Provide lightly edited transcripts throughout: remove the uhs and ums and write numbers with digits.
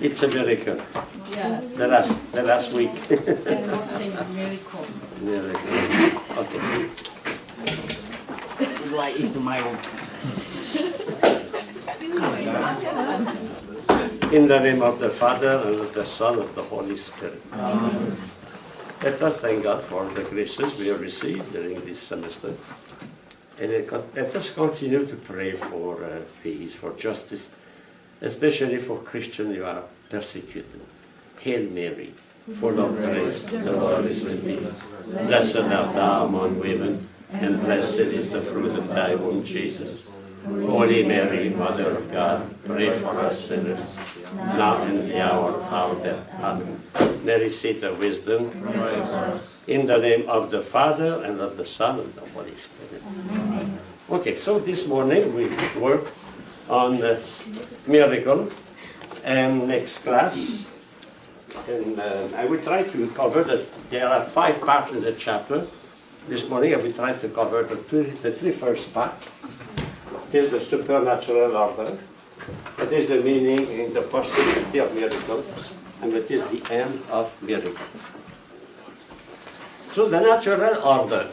It's a miracle. Yes. The last week. Miracle. Miracle. Okay. Why is the my own? In the name of the Father, and of the Son, and of the Holy Spirit. Amen. Let us thank God for the graces we have received during this semester. And let us continue to pray for peace, for justice, especially for Christians who are persecuted. Hail Mary, full of grace, the Lord is with thee. Blessed art thou among women, and blessed is the fruit of thy womb, Jesus. Holy Mary, Mother of God, pray for us sinners, now and in the hour of our death. Amen. Mary, seat of wisdom, pray for us. In the name of the Father, and of the Son, and of the Holy Spirit. Amen. Okay, so this morning we work on the miracle, and next class, and I will try to cover there are 5 parts in the chapter. This morning I will try to cover the three first parts. It is the supernatural order. It is the meaning in the possibility of miracles, and it is the end of miracle. So the natural order,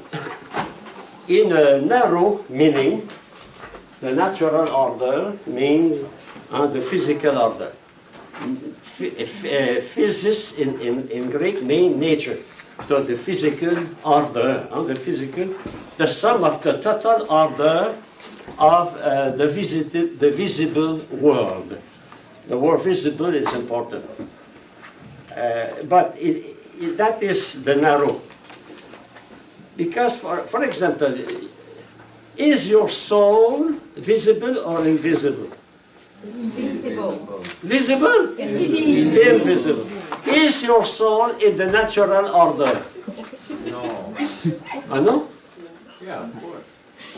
in a narrow meaning, the natural order means the physical order. Physis in Greek means nature. So the physical order, the sum of the total order of the visible world. The word visible is important. But that is the narrow. Because, for example, is your soul visible or invisible? Visible. Visible? Invisible. Is your soul in the natural order? No. No? Yeah, of course.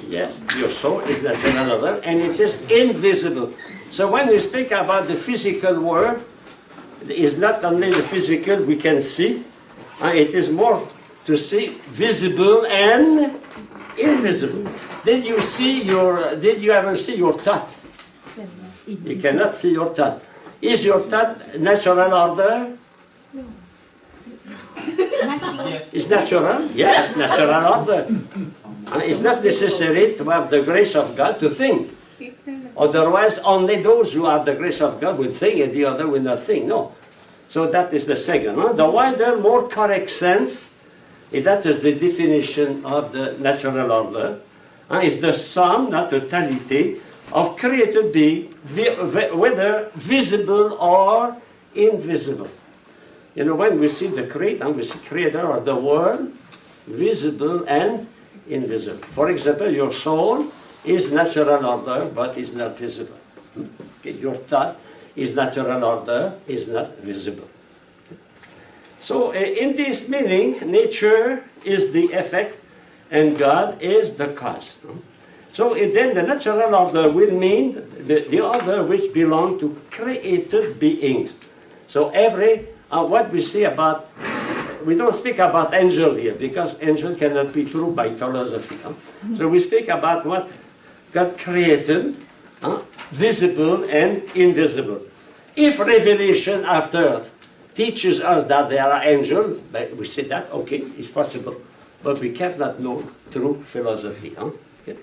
Yes, your soul is natural order, and it is invisible. So when we speak about the physical world, it is not only the physical we can see, it is more to see visible and invisible. Did you ever see your thought? You cannot see your thought. Is your thought natural order? It's natural? Yes, natural order. It's not necessary to have the grace of God to think. Otherwise, only those who have the grace of God will think, and the other will not think. No. So that is the second. The wider, more correct sense, that is the definition of the natural order. It's the sum, not totality, of created being, whether visible or invisible. You know, when we see the creator, we see creator of the world, visible and invisible. For example, your soul is natural order, but is not visible. Okay. Your thought is natural order, is not visible. Okay. So, in this meaning, nature is the effect, and God is the cause. So then the natural order will mean the order which belongs to created beings. So what we see about, we don't speak about angel here, because angel cannot be proved by philosophy. So we speak about what God created, visible and invisible. If revelation after teaches us that there are angels, we say that, okay, it's possible. But we cannot know through philosophy. Okay.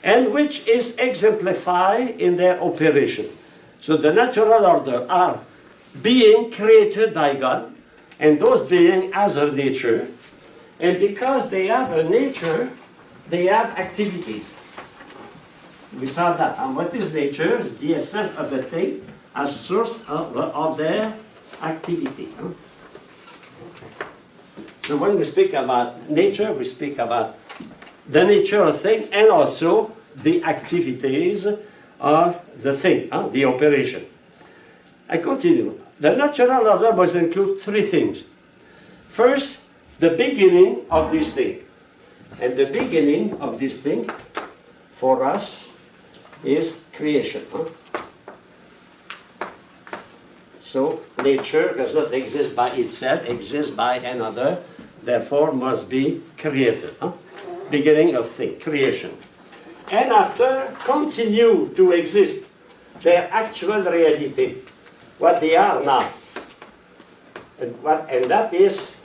And which is exemplified in their operation. So the natural order are being created by God, and those beings has a nature, and because they have a nature, they have activities. We saw that. And what is nature? It's the essence of a thing as source of their activity. So when we speak about nature, we speak about the nature of things and also the activities of the thing, the operation. I continue. The natural order must include 3 things. First, the beginning of this thing. And the beginning of this thing, for us, is creation. So, nature does not exist by itself, exists by another, therefore must be created. Beginning of thing, creation. And after, continue to exist their actual reality. what they are now. And that is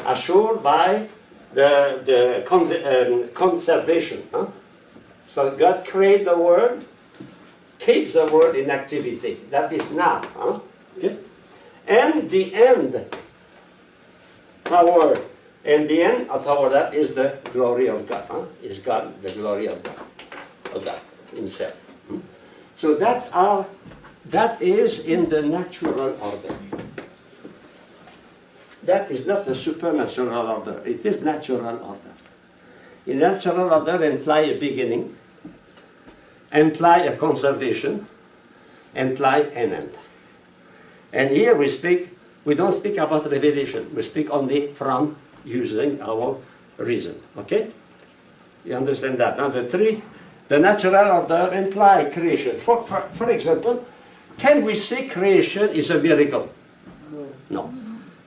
assured by the conservation. Huh? So God created the world, keeps the world in activity. That is now. Huh? Okay? And the end toward, and the end toward that is the glory of God. Huh? Is God the glory of God Himself. Hmm? So that is in the natural order. That is not the supernatural order. It is natural order. In natural order imply a beginning, imply a conservation, imply an end. And here we don't speak about revelation. We speak only from using our reason. Okay? You understand that? Now the natural order imply creation. For example, can we say creation is a miracle? No.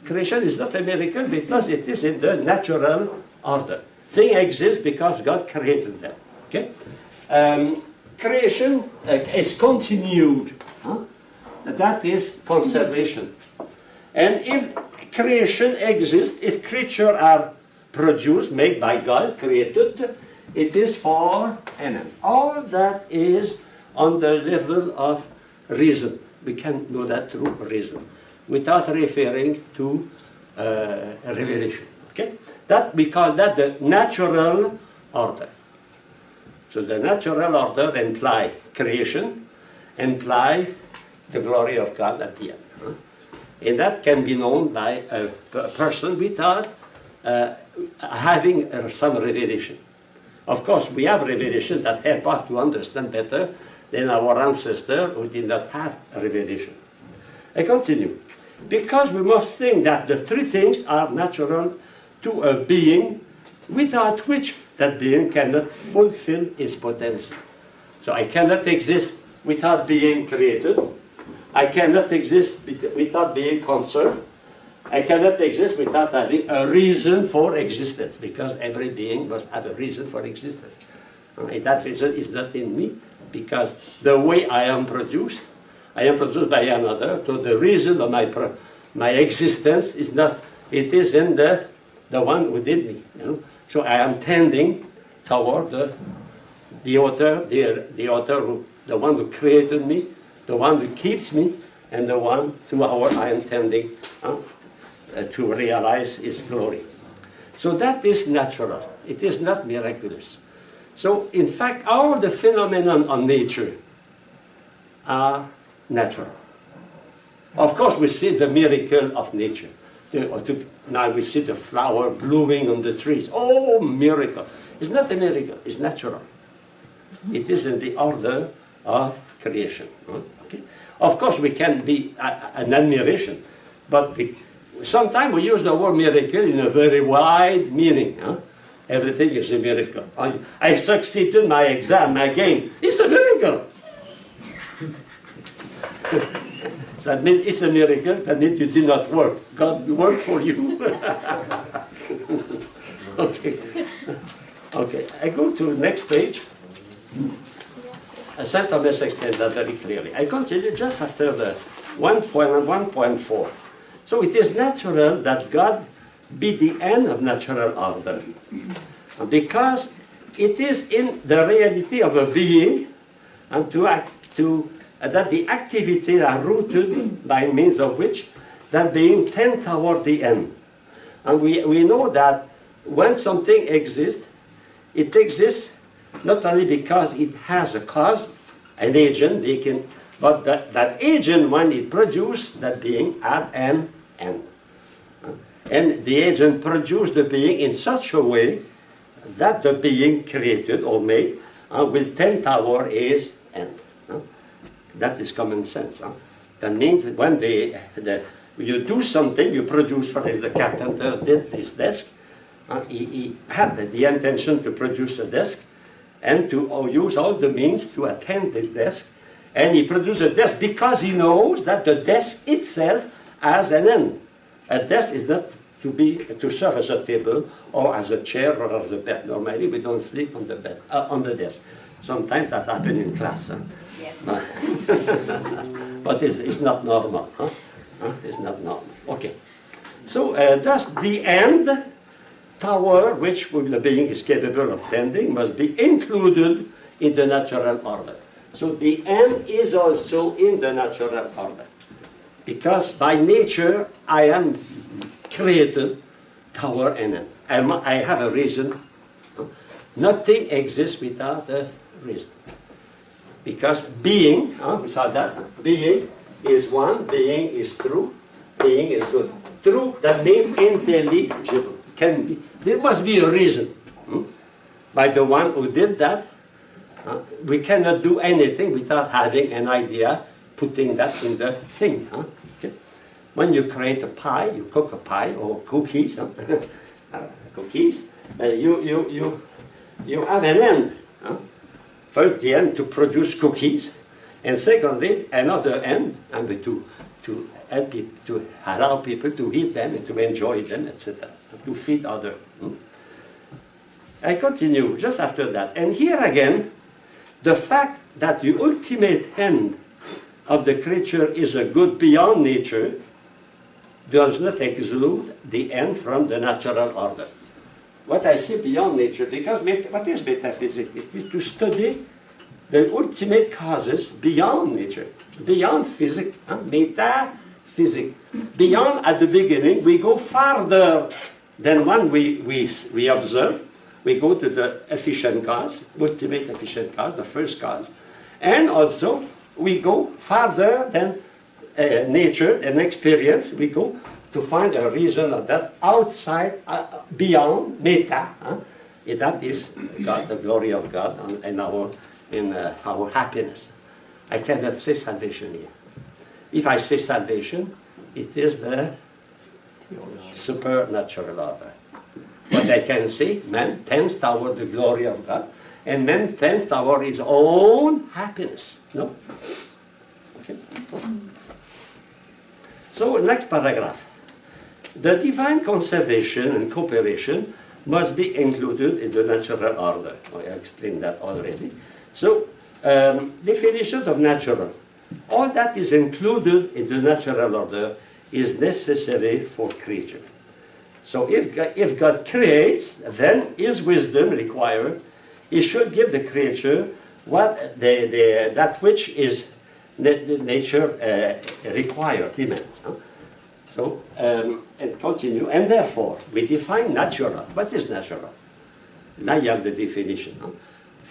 Creation is not a miracle because it is in the natural order. Things exist because God created them. Okay? Creation is continued. Huh? That is conservation. And if creation exists, if creatures are produced, made by God, created, it is for an end. All that is on the level of reason. We can know that through reason, without referring to revelation. Okay? That we call that the natural order. So the natural order imply creation, imply the glory of God at the end. Huh? And that can be known by a person without having some revelation. Of course, we have revelation that help us to understand better than our ancestors who did not have revelation. I continue. Because we must think that the three things are natural to a being without which that being cannot fulfill its potential. So I cannot exist without being created. I cannot exist without being conserved. I cannot exist without having a reason for existence, because every being must have a reason for existence. And that reason is not in me, because the way I am produced by another, so the reason of my existence is not, it is in the one who did me. You know? So I am tending toward the author, the one who created me, the one who keeps me, and the one through I am tending to realize His glory. So that is natural. It is not miraculous. So in fact, all the phenomena of nature are natural. Of course, we see the miracle of nature. Now we see the flower blooming on the trees. Oh, miracle. It's not a miracle. It's natural. It is in the order of creation. Okay? Of course, we can be an admiration, but sometimes we use the word miracle in a very wide meaning. Huh? Everything is a miracle. I succeeded my exam again. It's a miracle. So that means it's a miracle. That means you did not work. God worked for you. Okay. Okay. I go to the next page. Saint Thomas explains that very clearly. I continue just after the 1.4. So it is natural that God be the end of natural order, because it is in the reality of a being, and that the activities are rooted by means of which that being tends toward the end. And we know that when something exists, it exists not only because it has a cause, an agent, but that agent, when it produces that being, had an end. And the agent produced the being in such a way that the being created or made will tend toward his end. That is common sense. That means that when you do something, you produce, for example, the carpenter did this desk. He had the intention to produce a desk and to use all the means to attend the desk. And he produced a desk because he knows that the desk itself has an end. A desk is not to serve as a table or as a chair or as a bed. Normally we don't sleep on the bed, on the desk. Sometimes that happens in class. Huh? Yes. but it's not normal. Huh? It's not normal. Okay. So thus the end tower which the being is capable of tending must be included in the natural order. So the end is also in the natural order. Because by nature I am created tower and end. I have a reason. Nothing exists without a reason. Because being, we saw that, being is one, being is true, being is good. True, that means intelligible. Can be. There must be a reason. By the one who did that, we cannot do anything without having an idea, putting that in the thing. Okay. When you create a pie, you cook a pie or cookies, cookies, you have an end. First, the end to produce cookies, and secondly, another end, and to allow people to eat them and to enjoy them, etc., to feed others. I continue just after that. And here again, the fact that the ultimate end of the creature is a good beyond nature does not exclude the end from the natural order. What I say beyond nature, because what is metaphysics? It is to study the ultimate causes beyond nature, beyond physics, metaphysics. Beyond, at the beginning, we go farther than when we observe. We go to the efficient cause, ultimate efficient cause, the first cause. And also, we go farther than nature and experience. We go to find a reason of that outside, beyond, meta. That is God, the glory of God, and our happiness. I cannot say salvation here. If I say salvation, it is the supernatural order. But I can say man tends toward the glory of God, and man tends toward his own happiness. No? Okay. So next paragraph. The divine conservation and cooperation must be included in the natural order. I explained that already. So, definition of natural. All that is included in the natural order is necessary for creature. So if God creates, then His wisdom required, He should give the creature what that which is nature required, demands. So, and continue, and therefore, we define natural. What is natural? Now you have the definition.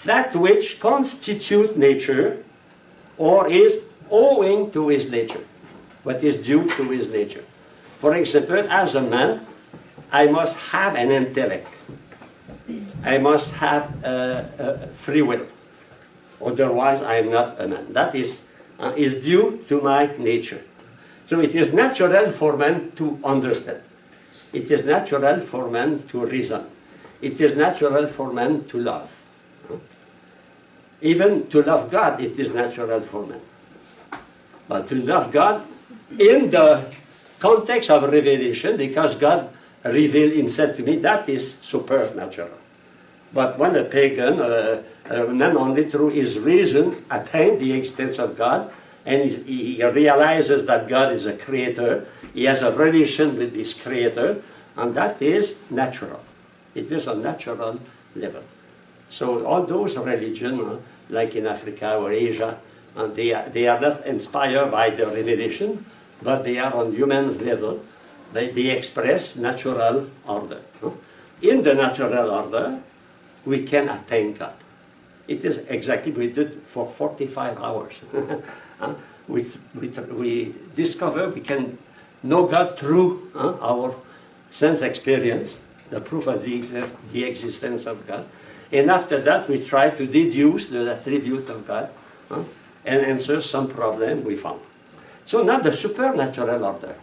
That which constitutes nature, or is owing to his nature. What is due to his nature. For example, as a man, I must have an intellect. I must have free will. Otherwise, I am not a man. That is due to my nature. So it is natural for man to understand. It is natural for man to reason. It is natural for man to love. Even to love God, it is natural for man. But to love God in the context of revelation, because God revealed himself to me, that is supernatural. But when a pagan, a man only through his reason attained the existence of God, and he realizes that God is a creator, he has a relation with his creator, and that is natural. It is a natural level. So all those religions, like in Africa or Asia, they are not inspired by the revelation, but they are on human level. They express natural order. In the natural order, we can attain God. It is exactly what we did for 45 hours. We discover we can know God through our sense experience, the proof of the existence of God. And after that, we try to deduce the attribute of God and answer some problem we found. So now the supernatural order.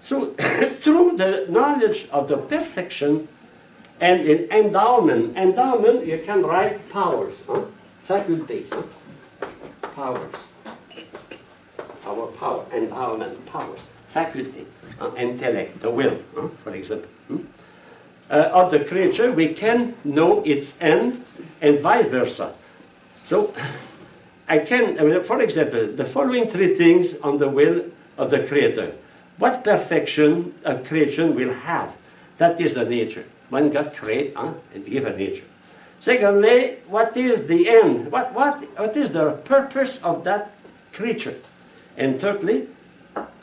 So through the knowledge of the perfection and in endowment, you can write powers, faculties, powers, our power, endowment, powers, faculty, intellect, the will, for example. Of the creature, we can know its end and vice versa. So for example, the following three things on the will of the Creator. What perfection a creation will have? That is the nature. When God creates, and give a nature. Secondly, what is the end? What is the purpose of that creature? And thirdly,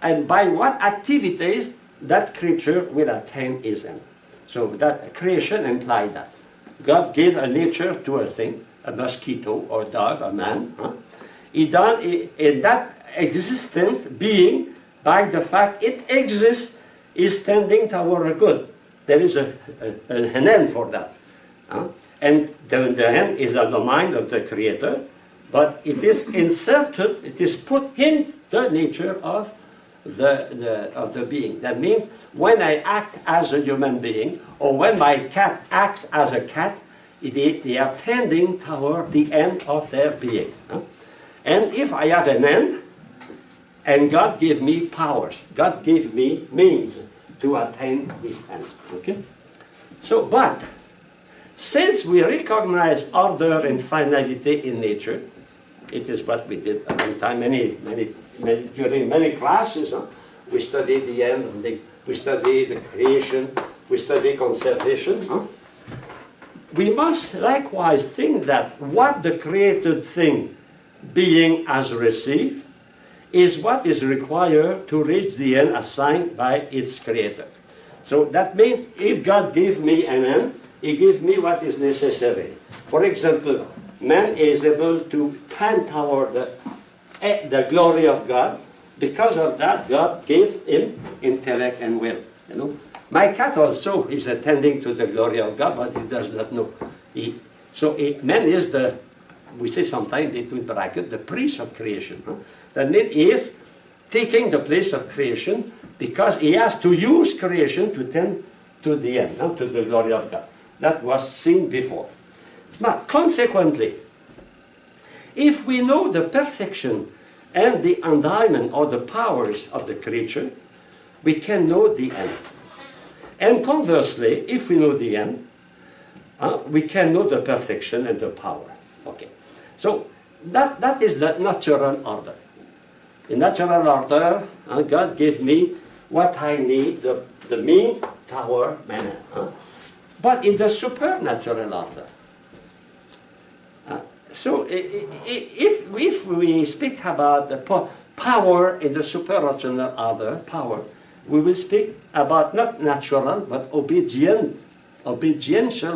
and by what activities that creature will attain its end. So that creation implies that. God gave a nature to a thing, a mosquito or dog or man. He done in that existence being, by the fact it exists, is tending toward a good. There is an end for that. And the end is on the mind of the Creator, but it is inserted, it is put in the nature of the being. That means when I act as a human being, or when my cat acts as a cat, they are tending toward the end of their being. And if I have an end, and God gave me powers, God gave me means to attain this end. Okay? So, but since we recognize order and finality in nature, it is what we did a long time, during many classes. We studied the end, we studied the creation, we studied conservation. We must likewise think that what the created thing, being has received, is what is required to reach the end assigned by its Creator. So that means if God gave me an end, He gives me what is necessary. For example, man is able to tend toward the glory of God. Because of that, God gave him intellect and will. You know, my cat also is attending to the glory of God, but he does not know. Man is we say sometimes between brackets, the priest of creation. That means he is taking the place of creation because he has to use creation to tend to the end, to the glory of God. That was seen before. But consequently, if we know the perfection and the endowment or the powers of the creature, we can know the end. And conversely, if we know the end, we can know the perfection and the power. Okay. So that is the natural order. In natural order, God gave me what I need, the means, power, manner. But in the supernatural order, so if we speak about the power in the supernatural order, power, we will speak about not natural, but obediential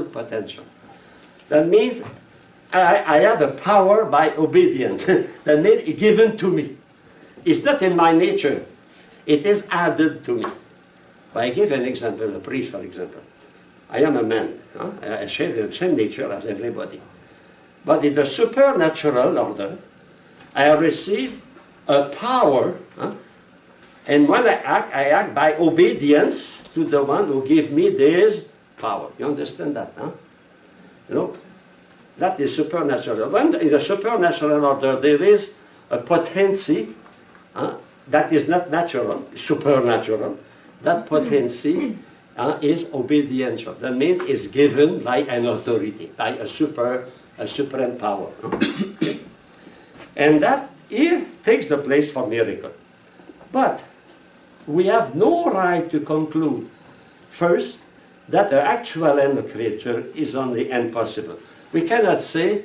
potential. That means I have a power by obedience. That means it's given to me. It's not in my nature. It is added to me. I give an example, a priest, for example. I am a man. I share the same nature as everybody. But in the supernatural order, I receive a power, and when I act by obedience to the one who gave me this power. You understand that? You know, that is supernatural. When in the supernatural order there is a potency that is not natural, supernatural. That potency is obediential. That means it's given by an authority, by a supreme power. And that here takes the place for miracle. But we have no right to conclude, first, that the actual end of creature is only impossible. We cannot say,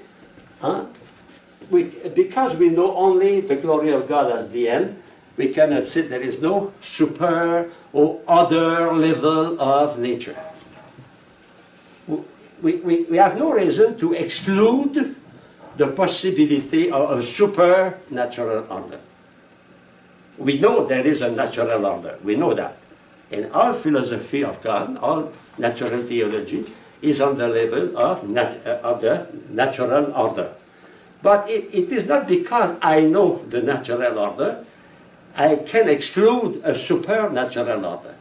because we know only the glory of God as the end, we cannot say there is no super or other level of nature. We have no reason to exclude the possibility of a supernatural order. We know there is a natural order. We know that. And all philosophy of God, all natural theology, is on the level of the natural order. But it is not because I know the natural order, I can exclude a supernatural order.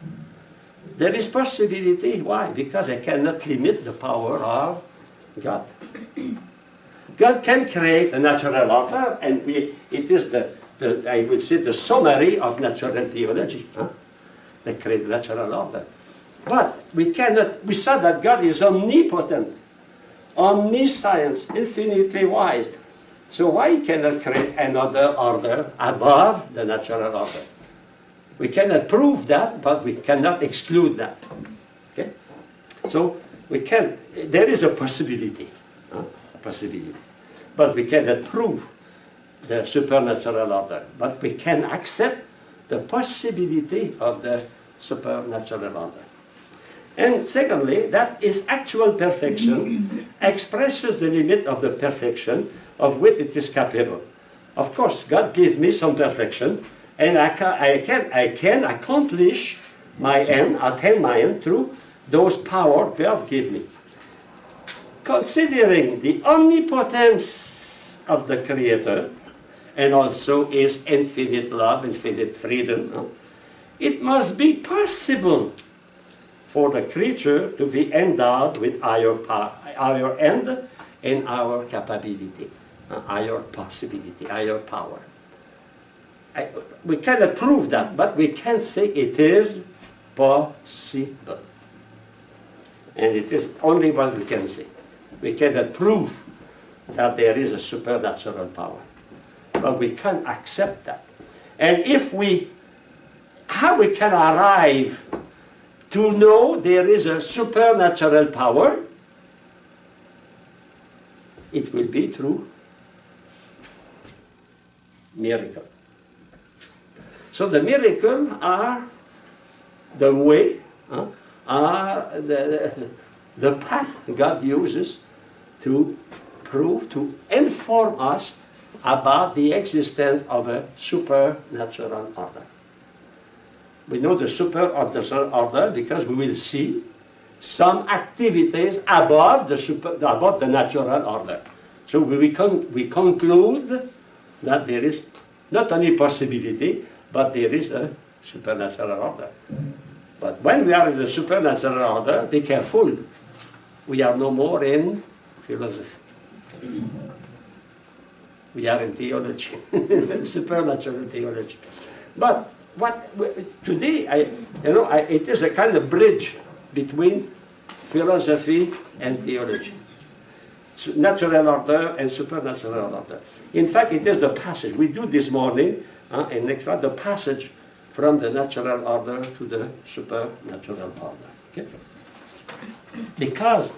There is possibility. Why? Because I cannot limit the power of God. God can create a natural order, and it is I would say the summary of natural theology. They create natural order. But we saw that God is omnipotent, omniscience, infinitely wise. So why cannot create another order above the natural order? We cannot prove that, but we cannot exclude that. Okay? So we can, there is a possibility, a possibility. But we cannot prove the supernatural order. But we can accept the possibility of the supernatural order. And secondly, that is actual perfection expresses the limit of the perfection of which it is capable. Of course, God gave me some perfection, and I can accomplish my end, attain my end through those powers God gave me. Considering the omnipotence of the Creator, and also His infinite love, infinite freedom, it must be possible for the creature to be endowed with our end and our capability, our possibility, our power. We cannot prove that, but we can say it is possible. And it is only what we can say. We cannot prove that there is a supernatural power, but we can accept that. And how we can arrive to know there is a supernatural power, it will be through miracle. So the miracles are the way, are the path God uses to prove, to inform us about the existence of a supernatural order. We know the supernatural order because we will see some activities above the natural order. So we conclude that there is not only possibility, but there is a supernatural order. But when we are in the supernatural order, be careful. We are no more in philosophy. We are in theology, supernatural theology. But today, it is a kind of bridge between philosophy and theology. Natural order and supernatural order. In fact, it is the passage. We do this morning, and next one, the passage from the natural order to the supernatural order. Okay? Because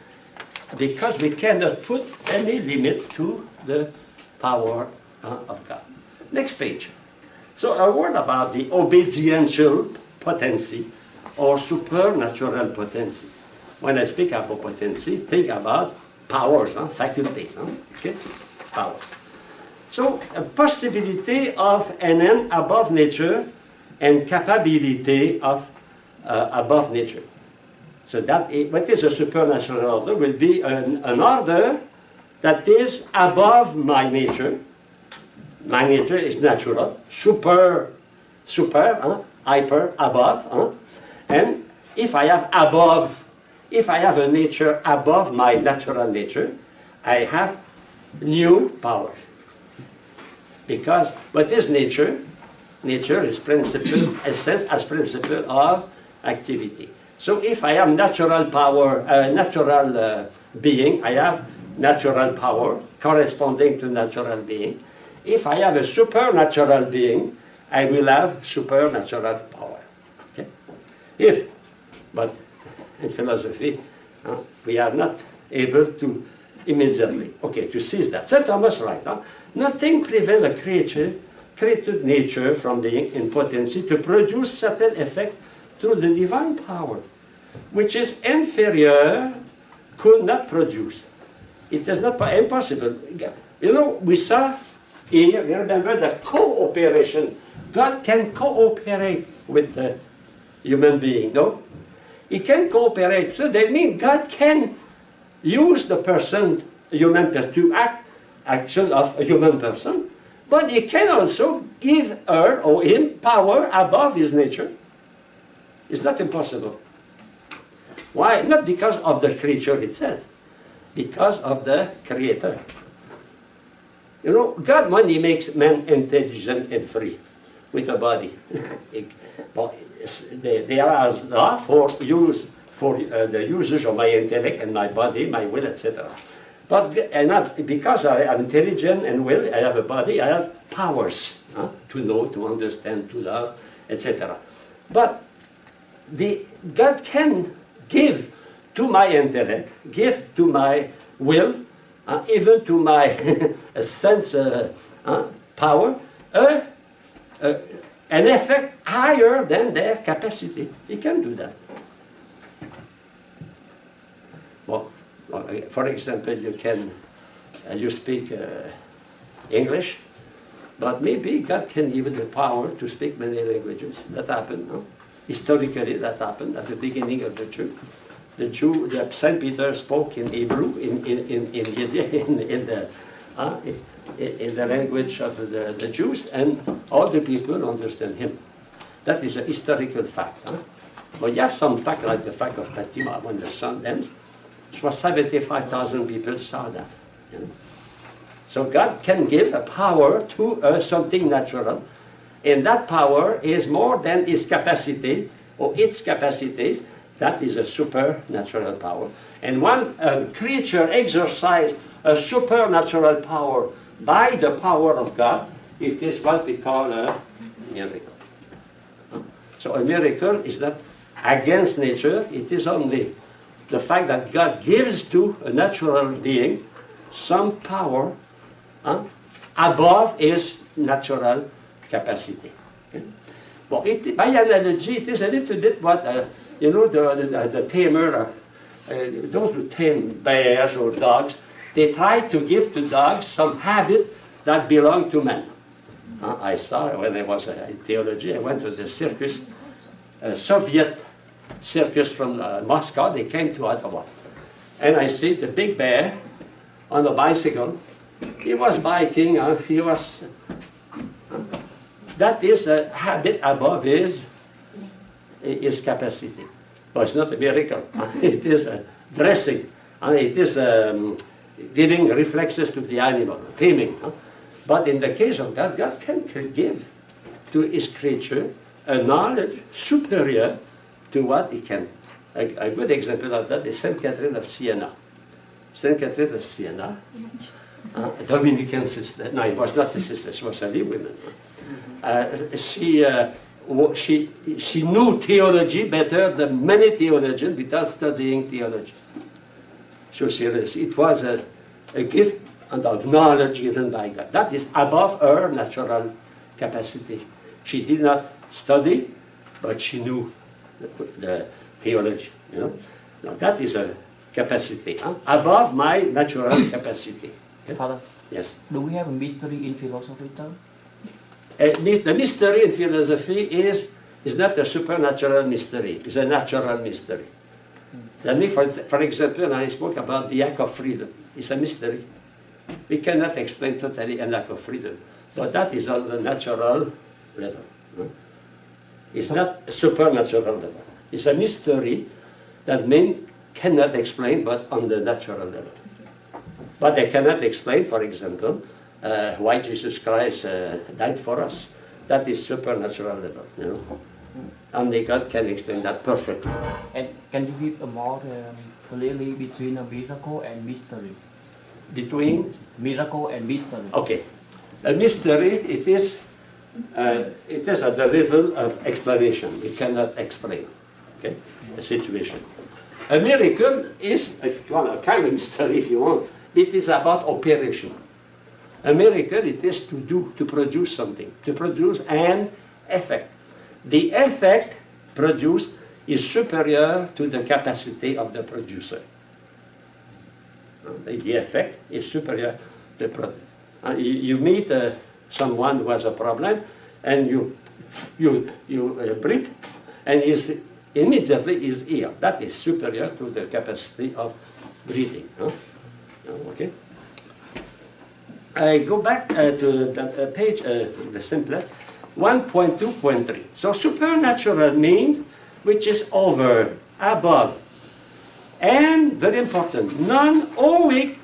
we cannot put any limit to the power of God. Next page. So a word about the obediential potency or supernatural potency. When I speak about potency, think about powers, faculties, okay? Powers. So a possibility of an end above nature and capability of above nature. So that what is a supernatural order will be an order that is above my nature. My nature is natural, super, hyper, above. And if I have a nature above my natural nature, I have new powers. Because what is nature? Nature is principle, essence as principle of activity. So if I am natural power, natural being, I have natural power corresponding to natural being. If I have a supernatural being, I will have supernatural power. Okay? But in philosophy, we are not able to immediately, to seize that. St. Thomas writes, nothing prevents a created nature from being in potency to produce certain effect through the divine power, which is inferior, could not produce. It is not impossible. We saw here, remember the cooperation. God can cooperate with the human being, no? He can cooperate. So that means God can use the person, to action of a human person, but He can also give her or him power above his nature. It's not impossible. Why? Not because of the creature itself, because of the Creator. God, when He makes man intelligent and free with a body, there are laws for the usage of my intellect and my body, my will, etc. But because I am intelligent and will, I have a body, I have powers to know, to understand, to love, etc. But God can give to my intellect, give to my will, even to my sense power, an effect higher than their capacity. He can do that. Well, for example, you speak English, but maybe God can give you the power to speak many languages. That happened, no? Historically, that happened at the beginning of the church. The Saint Peter spoke in Hebrew, in the language of the Jews, and all the people understand him. That is a historical fact. But you have some fact, like the fact of Fatima, when the sun danced, it was 75,000 people saw that. You know? So God can give a power to something natural, and that power is more than his capacity, or its capacities. That is a supernatural power. And when a creature exercises a supernatural power by the power of God, it is what we call a miracle. So a miracle is not against nature, it is only the fact that God gives to a natural being some power above his natural capacity. Okay? But by analogy, it is a little bit what, you know, the tamer, those who tame bears or dogs, they try to give to dogs some habit that belong to men. I saw when I was in theology, I went to the circus, Soviet circus from Moscow. They came to Ottawa. And I see the big bear on a bicycle. He was biking, that is a habit above his capacity. But it's not a miracle. It is a dressing. It is giving reflexes to the animal, taming. But in the case of God, God can give to his creature a knowledge superior to what he can. A good example of that is Saint Catherine of Siena. Saint Catherine of Siena, a Dominican sister. No, it was not a sister, she was a lay woman. She knew theology better than many theologians without studying theology. So it was a gift of knowledge given by God. That is above her natural capacity. She did not study, but she knew the theology. You know? Now that is a capacity above my natural capacity. Okay? Father, yes. Do we have a mystery in philosophy too? The mystery in philosophy is not a supernatural mystery, it's a natural mystery. For example, I spoke about the act of freedom. It's a mystery. We cannot explain totally an act of freedom, but that is on the natural level. No? It's not a supernatural level. It's a mystery that men cannot explain, but on the natural level. But they cannot explain, for example, why Jesus Christ died for us. That is supernatural level, you know. Only God can explain that perfectly. And can you give a more clearly between a miracle and mystery? Between? Miracle and mystery. Okay. A mystery, it is at the level of explanation. We cannot explain, okay, a situation. A miracle is, if you want, a kind of mystery, if you want, it is about operation. A miracle, it is to produce something, to produce an effect. The effect produced is superior to the capacity of the producer. The effect is superior to the product. You meet someone who has a problem, and you breathe, and immediately is healed. That is superior to the capacity of breathing. Okay. I go back to the page, the simplest, 1.2.3. So supernatural means which is over, above, and very important, none owing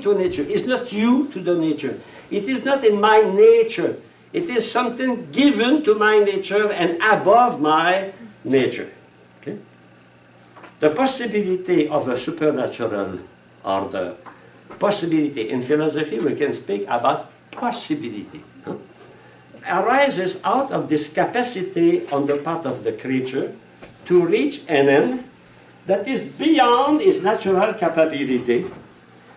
to nature. It's not due to the nature. It is not in my nature. It is something given to my nature and above my nature. Okay? The possibility of a supernatural order possibility. In philosophy, we can speak about possibility. Arises out of this capacity on the part of the creature to reach an end that is beyond his natural capability,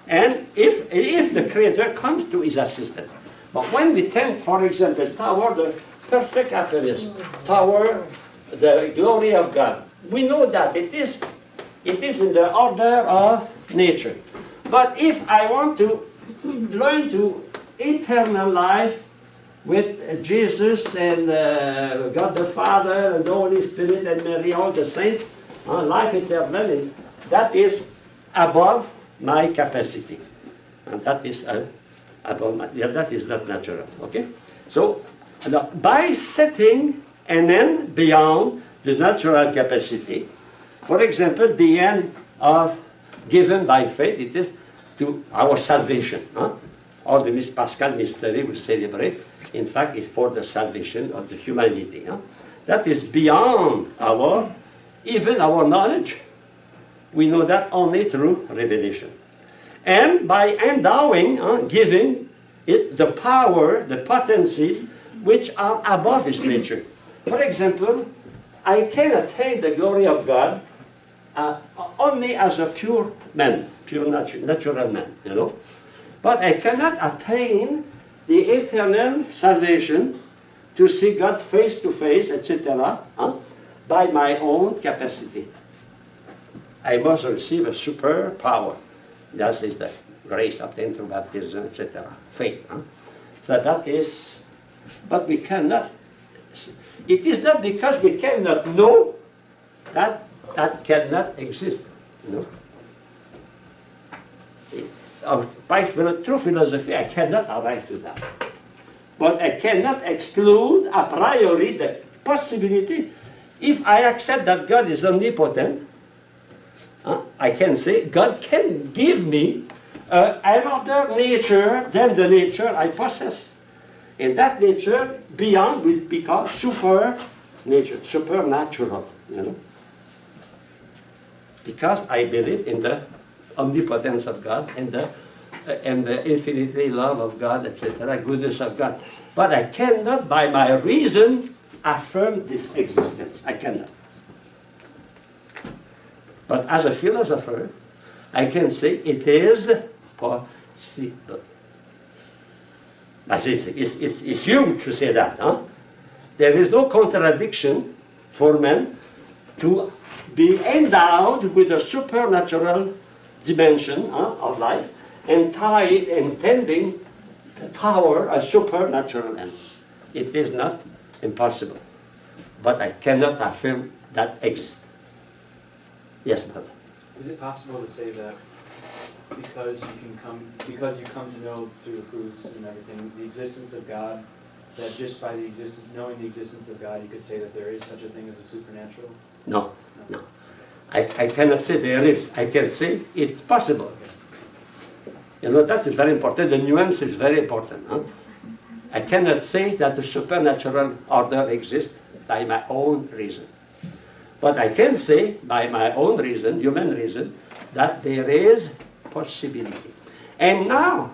and if the creator comes to his assistance. But when we think, for example, toward the perfect happiness, toward the glory of God, we know that it is in the order of nature. But if I want to learn to eternal life with Jesus and God the Father and the Holy Spirit and Mary, all the saints, life eternal, that is above my capacity. And that is that is not natural. Okay? So, by setting an end beyond the natural capacity, for example, the end of given by faith, it is to our salvation. All the Pascal mystery we celebrate, in fact, is for the salvation of the humanity. That is beyond even our knowledge. We know that only through revelation. And by endowing, giving it the power, the potencies, which are above his nature. For example, I can attain the glory of God only as a pure man, pure natural man, you know. But I cannot attain the eternal salvation to see God face to face, etc., by my own capacity. I must receive a super power. That is the grace obtained through baptism, etc., faith. So that is, but we cannot, it is not because we cannot know that cannot exist, you know. By true philosophy, I cannot arrive to that. But I cannot exclude a priori the possibility. If I accept that God is omnipotent, I can say God can give me another nature than the nature I possess. And that nature beyond will become super nature, supernatural, you know. Because I believe in the omnipotence of God and the infinitely love of God, etc., goodness of God. But I cannot, by my reason, affirm this existence. I cannot. But as a philosopher, I can say it is possible. It's huge to say that. There is no contradiction for men to be endowed with a supernatural dimension of life and intending to power a supernatural end. It is not impossible. But I cannot affirm that exists. Yes, brother. Is it possible to say that because you come to know through the proofs and everything the existence of God, that just by knowing the existence of God, you could say that there is such a thing as a supernatural? No. I cannot say there is. I can say it's possible. You know, that is very important. The nuance is very important. I cannot say that the supernatural order exists by my own reason. But I can say, by my own reason, human reason, that there is possibility. And now,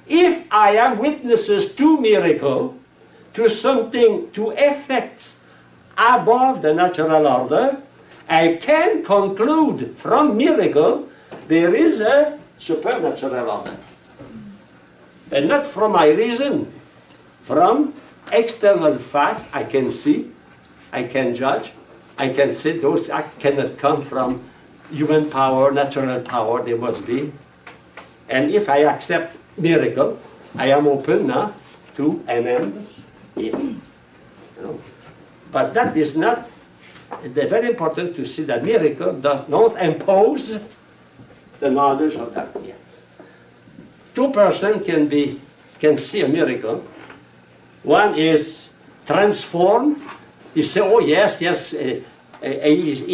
if I am witnesses to miracle, to something, to effects above the natural order, I can conclude from miracle there is a supernatural order. But not from my reason. From external fact, I can see, I can judge, I can say those acts cannot come from human power, natural power, they must be. And if I accept miracle, I am open now to an end here. You know? But that is not, it's very important to see that miracle does not impose the knowledge of that. Yeah. Two persons can see a miracle. One is transformed. You say, oh yes, he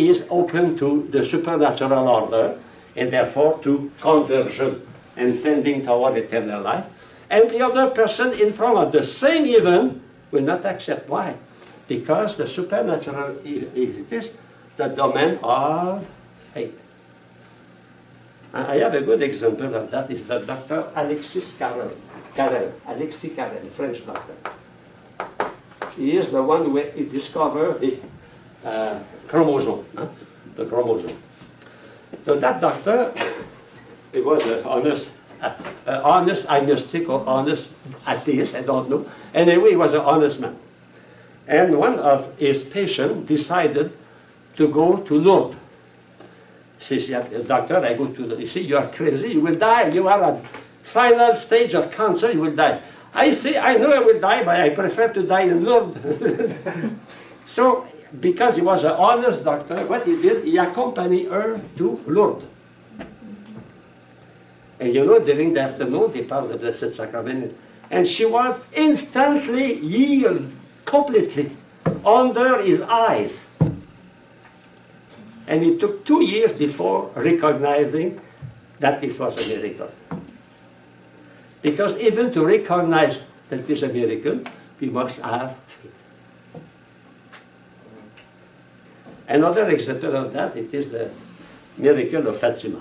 is open to the supernatural order, and therefore to conversion and tending toward eternal life. And the other person in front of the same event will not accept. Why? Because the supernatural it is the domain of faith. I have a good example of that. Is the Dr. Alexis Carrel, Alexis Carrel, French doctor. He is the one who discovered the chromosome, the chromosome. So that doctor, he was an honest agnostic or honest atheist, I don't know. Anyway, he was an honest man. And one of his patients decided to go to Lourdes. He says, doctor, I go to, you see, you are crazy, you will die, you are at final stage of cancer, you will die. I say, I know I will die, but I prefer to die in Lourdes. So, because he was an honest doctor, what he did, he accompanied her to Lourdes. And you know, during the afternoon, they passed the Blessed Sacrament, and she was instantly healed, completely, under his eyes. And it took 2 years before recognizing that this was a miracle. Because even to recognize that it is a miracle, we must have faith. Another example of that, it is the miracle of Fatima.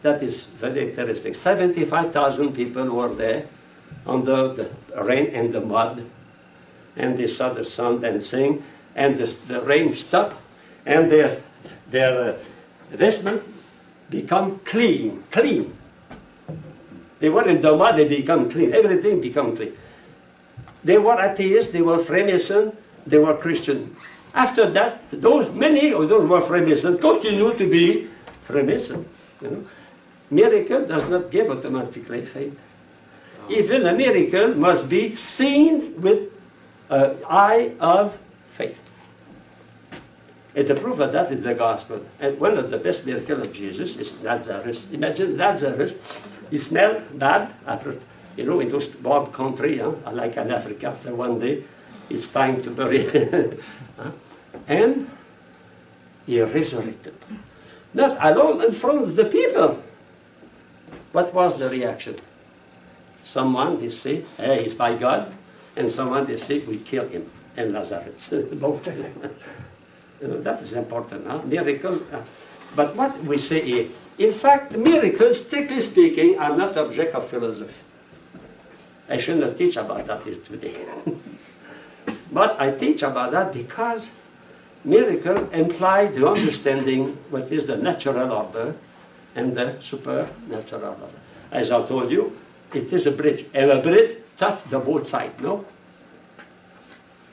That is very interesting. 75,000 people were there under the rain and the mud, and they saw the sun dancing, and the rain stopped, and their vestment become clean. They were in the mud, they become clean. Everything become clean. They were atheists, they were Freemason, they were Christian. After that, many of those who were Freemason continue to be Freemason. You know? Miracle does not give automatically faith. Even a miracle must be seen with an eye of faith. And the proof of that is the gospel. And one of the best miracles of Jesus is Lazarus. Imagine Lazarus, he smelled bad after, you know, in those warm country, like in Africa, after one day, it's time to bury. And he resurrected. Not alone in front of the people. What was the reaction? Someone, they say, hey, he's by God. And someone, they say, we killed him. And Lazarus. Both. That is important, huh? Miracle. But what we say is, in fact, miracles, strictly speaking, are not object of philosophy. I should not teach about that today. But I teach about that because miracle imply the understanding what is the natural order and the supernatural order. As I told you, it is a bridge. And a bridge touches the both sides, no?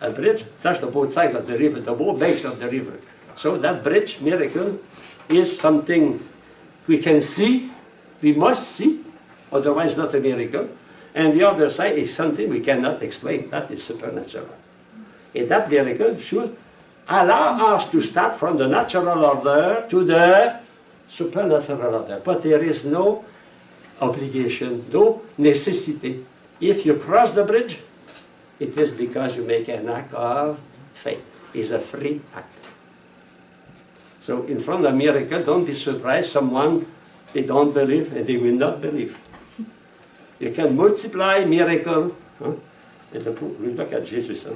A bridge touches the both sides of the river, the both banks of the river. So that bridge, miracle, is something we can see, we must see, otherwise not a miracle. And the other side is something we cannot explain, that is supernatural. And that miracle should allow us to start from the natural order to the supernatural order. But there is no obligation, no necessity. If you cross the bridge, it is because you make an act of faith. It's a free act. So in front of a miracle, don't be surprised. Someone, they don't believe and they will not believe. You can multiply miracle. Huh? And we look at Jesus. Huh?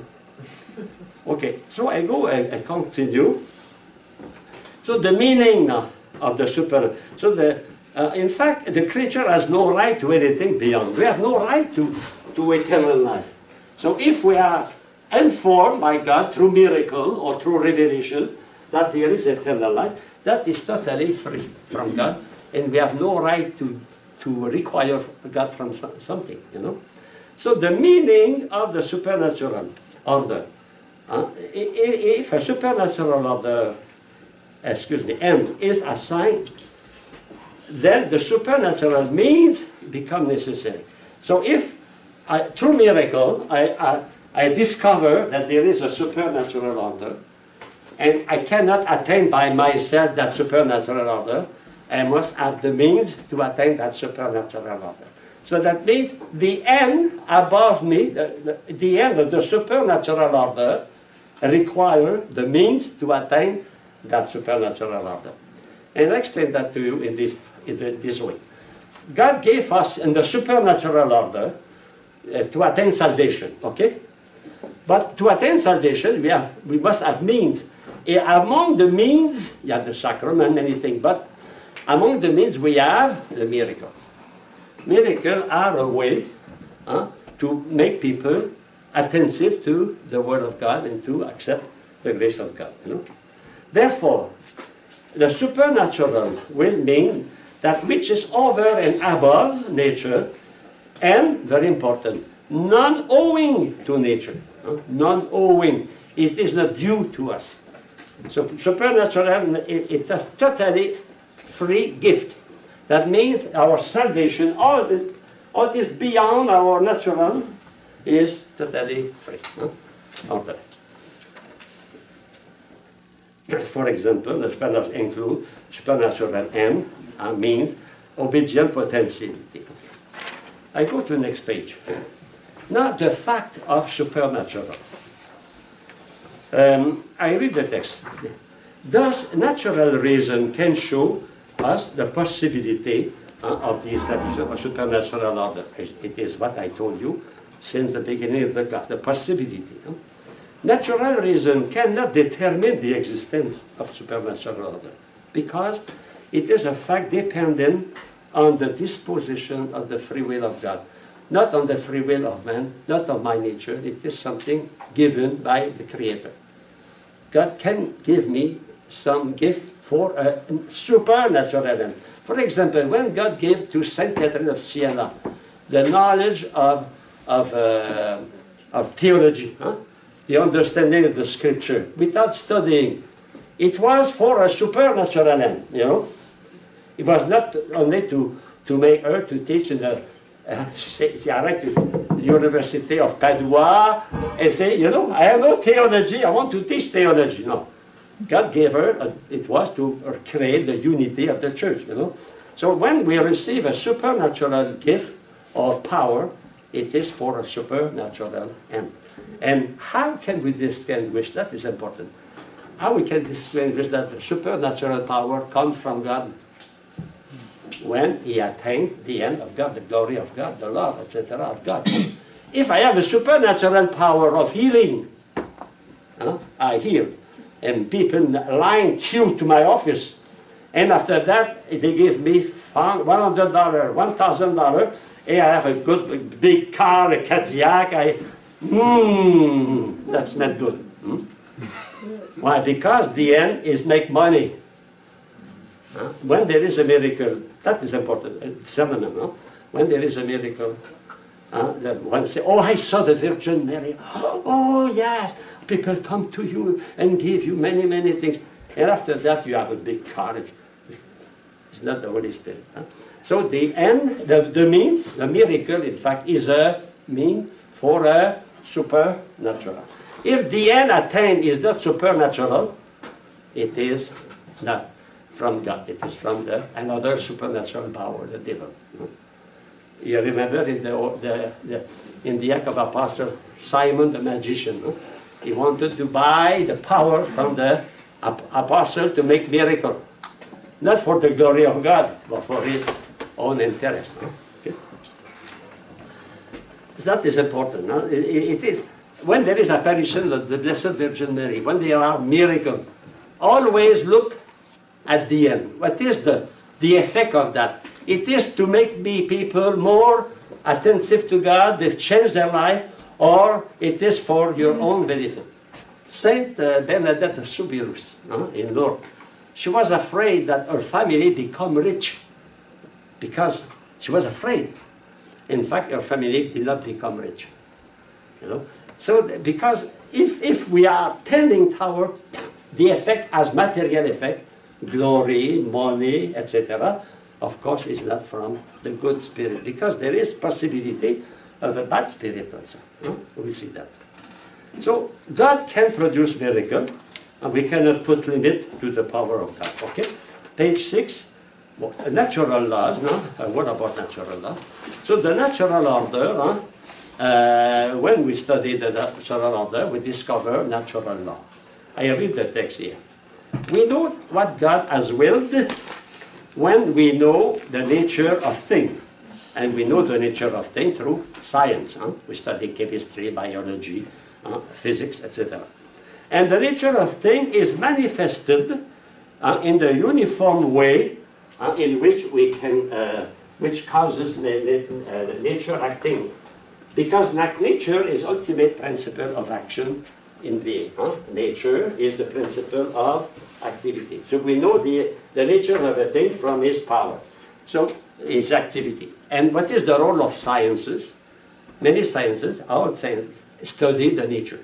Okay, so I continue. So the meaning of the super, so in fact, the creature has no right to anything beyond. We have no right to eternal life. So if we are informed by God through miracle or through revelation that there is eternal life, that is totally free from God, and we have no right to require God from something, you know. So the meaning of the supernatural order, if a supernatural order, end is assigned, then the supernatural means become necessary. So if through miracle I discover that there is a supernatural order, and I cannot attain by myself that supernatural order, I must have the means to attain that supernatural order. So that means the end above me, the end of the supernatural order, require the means to attain that supernatural order. And I explain that to you in this way. God gave us in the supernatural order to attain salvation, okay? But to attain salvation, we must have means. Among the means, you have the sacrament, many things, but Among the means we have the miracle. Miracles are a way to make people attentive to the Word of God and to accept the grace of God. Therefore, the supernatural will mean that which is over and above nature, and, very important, non-owing to nature. Non-owing. It is not due to us. So supernatural, it's a totally free gift. That means our salvation, all this beyond our natural, is totally free. Okay. For example, the supernatural include supernatural end means obedient potentiality. I go to the next page. Now the fact of supernatural. I read the text. Thus, natural reason can show us the possibility of the establishment of supernatural order. It is what I told you since the beginning of the class, the possibility. Natural reason cannot determine the existence of supernatural order because it is a fact dependent on the disposition of the free will of God. Not on the free will of man, not on my nature. It is something given by the Creator. God can give me some gift for a supernatural element. For example, when God gave to Saint Catherine of Siena the knowledge of theology, the understanding of the Scripture, without studying, it was for a supernatural end, It was not only to make her to teach in the University of Padua and say, I have no theology, I want to teach theology. No. God gave her, it was to create the unity of the church, So when we receive a supernatural gift or power, it is for a supernatural end. And how can we distinguish, that is important, how we can distinguish that the supernatural power comes from God? When he attains the end of God, the glory of God, the love, etc. of God. If I have a supernatural power of healing, I heal, and people line queue to my office, and after that they give me $100, $1,000, and I have a good big car, a Cadillac. That's not good. Why? Because the end is make money. When there is a miracle, that is important, synonym, no? When there is a miracle, that one say, oh, I saw the Virgin Mary. Oh, yes, people come to you and give you many, many things. And after that, you have a big car. It's not the Holy Spirit. So the end, the mean, the miracle, in fact, is a mean for a supernatural. If the end attained is not supernatural, it is not from God. It is from another supernatural power, the devil. You remember in the Act of Apostle, Simon the magician, he wanted to buy the power from the apostle to make miracle. Not for the glory of God, but for his own interest. Okay? That is important. It is. When there is apparition of the Blessed Virgin Mary, when there are miracles, always look at the end. What is the effect of that? It is to make people more attentive to God, they change their life, or it is for your own benefit. Saint Bernadette of Soubirous in Lourdes, she was afraid that her family become rich because she was afraid. In fact, her family did not become rich. So, because if we are tending toward the effect as material effect, glory, money, etc., of course, is not from the good spirit, because there is possibility of a bad spirit also. We see that. So God can produce miracle, and we cannot put limit to the power of God. Okay, page 6. Natural laws. Now, what about natural law? So the natural order. When we study the natural order, we discover natural law. I read the text here. We know what God has willed when we know the nature of things. And we know the nature of things through science. We study chemistry, biology, physics, etc. And the nature of things is manifested in the uniform way in which we can, which causes nature acting. Because nature is ultimate principle of action in being. Nature is the principle of activity. So we know the nature of a thing from its power. So its activity. And what is the role of sciences? Many sciences, all sciences, study the nature.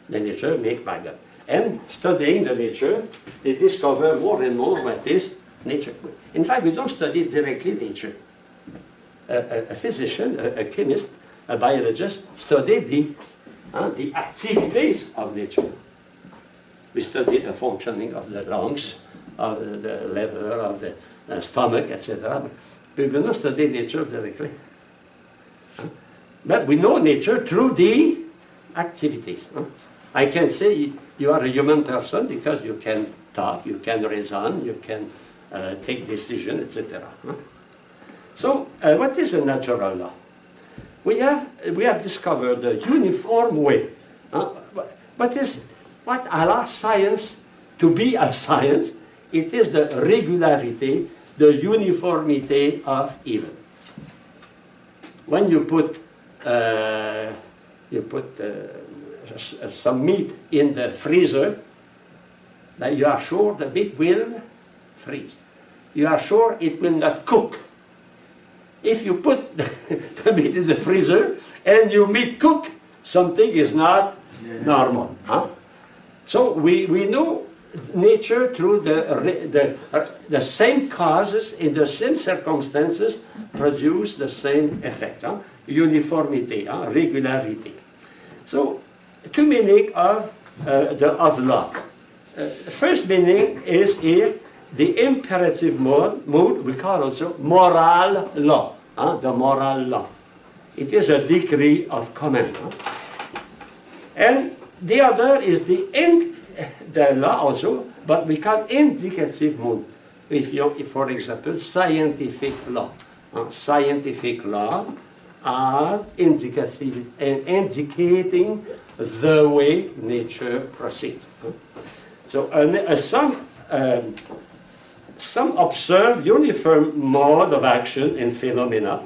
The nature made by God. And studying the nature, they discover more and more what is nature. In fact, we don't study directly nature. A physician, a chemist, a biologist study the activities of nature. We study the functioning of the lungs, of the liver, of the stomach, etc. But we will not study nature directly. But we know nature through the activities. I can say you are a human person because you can talk, you can reason, you can take decisions, etc. So, what is a natural law? We have discovered a uniform way. What allows science to be a science? It is the regularity, the uniformity of event. When you put some meat in the freezer, then you are sure the meat will freeze. You are sure it will not cook. If you put the meat in the freezer and your meat cook, something is not normal. So we know nature through the same causes in the same circumstances produce the same effect. Uniformity, regularity. So, two meaning of law. First meaning is here the imperative mode we call also moral law. The moral law. It is a decree of command. And the other is the law also, but we call indicative mode. If for example, scientific law. Scientific law are indicative and indicating the way nature proceeds. So some observe uniform mode of action and phenomena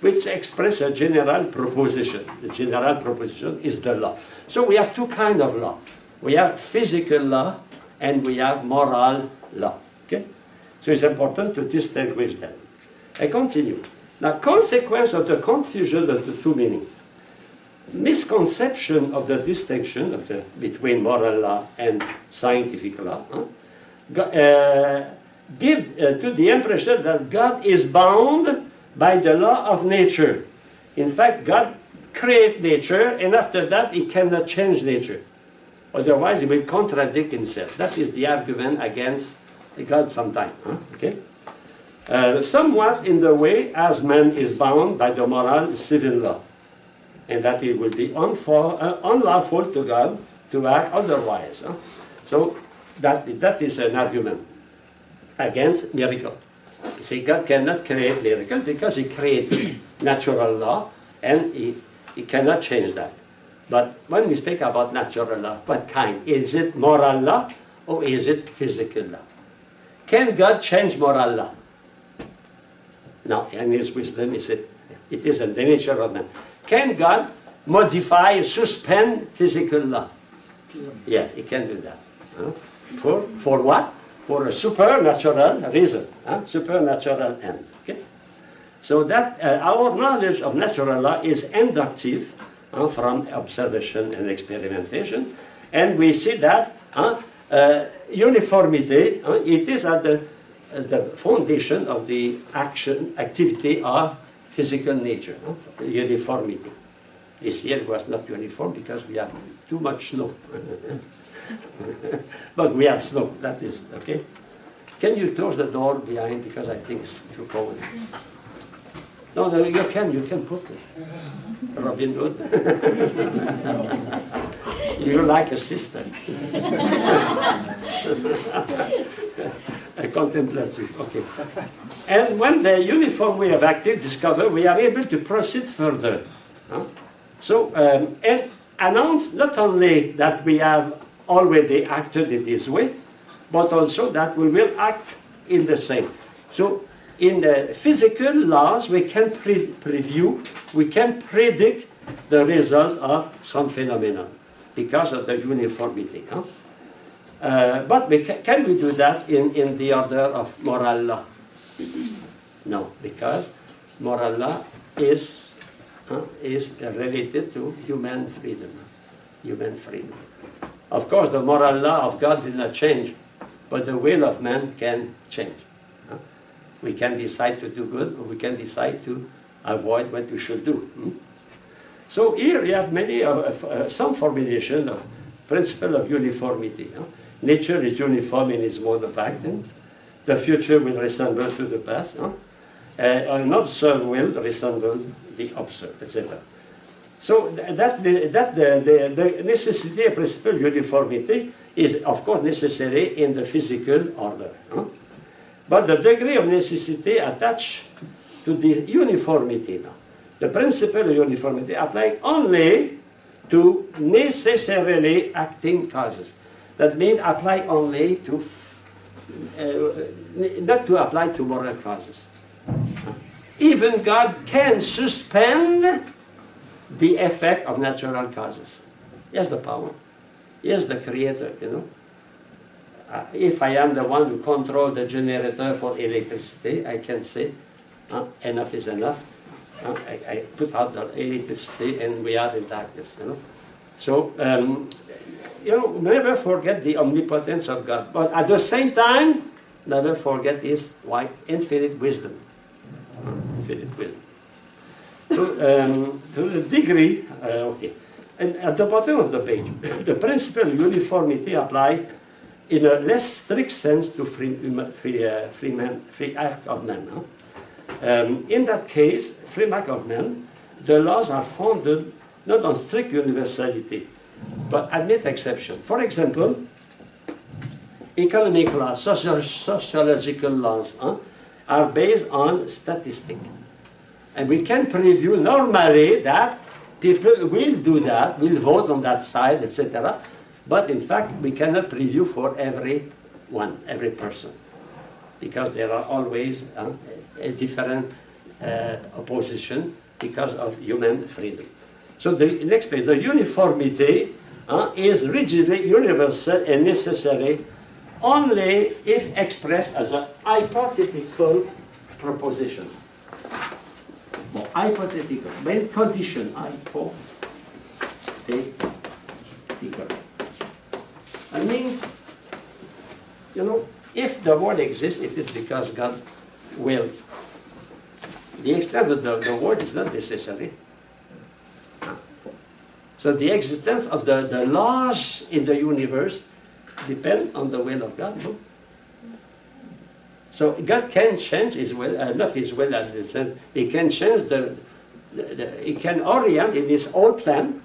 which express a general proposition. The general proposition is the law. So we have two kinds of law. We have physical law and we have moral law. Okay? So it's important to distinguish them. I continue. Now, consequence of the confusion of the two meanings. Misconception of the distinction between moral law and scientific law give to the impression that God is bound by the law of nature. In fact, God created nature, and after that, He cannot change nature. Otherwise, He will contradict Himself. That is the argument against God sometimes. Okay? Somewhat in the way as man is bound by the moral civil law, and that it will be unlawful to God to act otherwise. So that is an argument against miracle. You see, God cannot create miracle because He created natural law, and He cannot change that. But when we speak about natural law, what kind? Is it moral law or is it physical law? Can God change moral law? No, in His wisdom, it is in the nature of man. Can God modify, suspend physical law? Yes, He can do that. For what? For a supernatural reason, supernatural end. Okay? So that our knowledge of natural law is inductive from observation and experimentation, and we see that uniformity, it is at the foundation of the activity of physical nature, uniformity. This year was not uniform because we have too much snow. But we have snow, that is, okay? Can you close the door behind because I think it's too cold? No, you can put it. Robin Hood. You're like a sister. Contemplative, okay. And when the uniform way of acting discovered, we are able to proceed further. So, and announce not only that we have already acted in this way, but also that we will act in the same. So in the physical laws, we can preview, we can predict the result of some phenomenon because of the uniformity. Huh? But can we do that in the order of moral law? No, because moral law is related to human freedom. Human freedom. Of course, the moral law of God will not change, but the will of man can change. We can decide to do good, or we can decide to avoid what we should do. So here we have some formulation of principle of uniformity. Nature is uniform in its mode of acting. The future will resemble to the past. An observed will resemble the observed, etc. So the necessity of principle uniformity is, of course, necessary in the physical order. But the degree of necessity attached to the uniformity now. The principle of uniformity applies only to necessarily acting causes. That means apply only to, not to apply to moral causes. Even God can suspend the effect of natural causes. He has the power. He is the creator, you know. If I am the one who controls the generator for electricity, I can say, enough is enough. I put out the electricity and we are in darkness, you know. So, you know, never forget the omnipotence of God. But at the same time, never forget His infinite wisdom. Infinite wisdom. So, to the degree, okay. And at the bottom of the page, the principle of uniformity applies in a less strict sense to free act of man. In that case, free act of man, the laws are founded not on strict universality, but admit exception. For example, economic laws, sociological laws are based on statistics. And we can preview normally that people will do that, will vote on that side, etc. But in fact, we cannot preview for everyone, every person, because there are always a different opposition because of human freedom. So the next page, the uniformity is rigidly universal and necessary only if expressed as a hypothetical proposition. Well, hypothetical, main condition, hypothetical. I mean, you know, if the world exists, it is because God willed. The extent of the world is not necessary. So the existence of the laws in the universe depend on the will of God. No? So God can change His will, not His will as the sense. He can change He can orient in His own plan,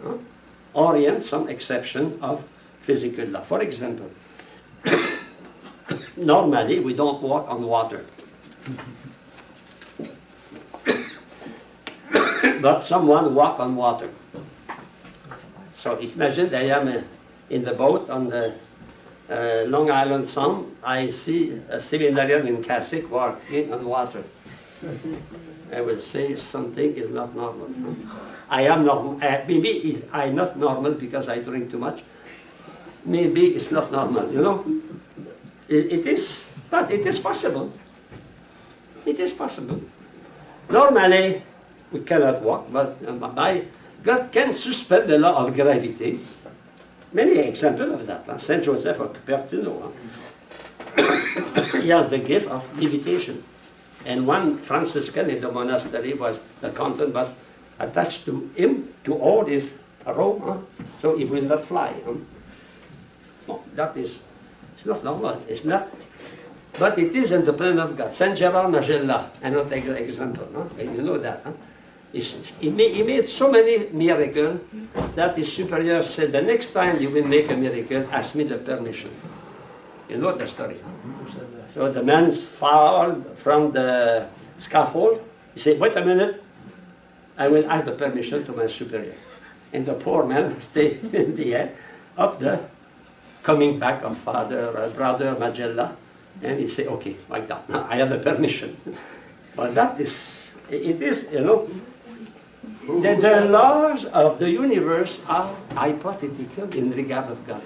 orient some exception of physical law. For example, normally we don't walk on water. But someone walk on water. So imagine I am in the boat on the Long Island Sound. I see a seminarian in cassock walking on water. I will say something is not normal. I am normal. Maybe I'm not normal because I drink too much. Maybe it's not normal, you know. It is, but it is possible. It is possible. Normally, we cannot walk, but God can suspend the law of gravity. Many examples of that. Saint Joseph of Cupertino. He has the gift of levitation. And one Franciscan in the monastery the convent was attached to him to hold his robe, so he will not fly. No, that is, it's not normal. It's not, but it is in the plan of God. Saint Gerard Magella, another example. You know that. He made so many miracles that his superior said, the next time you will make a miracle, ask me the permission. You know the story. So the man fall from the scaffold. He said, wait a minute, I will ask the permission to my superior. And the poor man stayed in the air, up the coming back of Brother Magella. And he say, okay, like that. Now I have the permission. But that is, it is, you know, the laws of the universe are hypothetical in regard of God.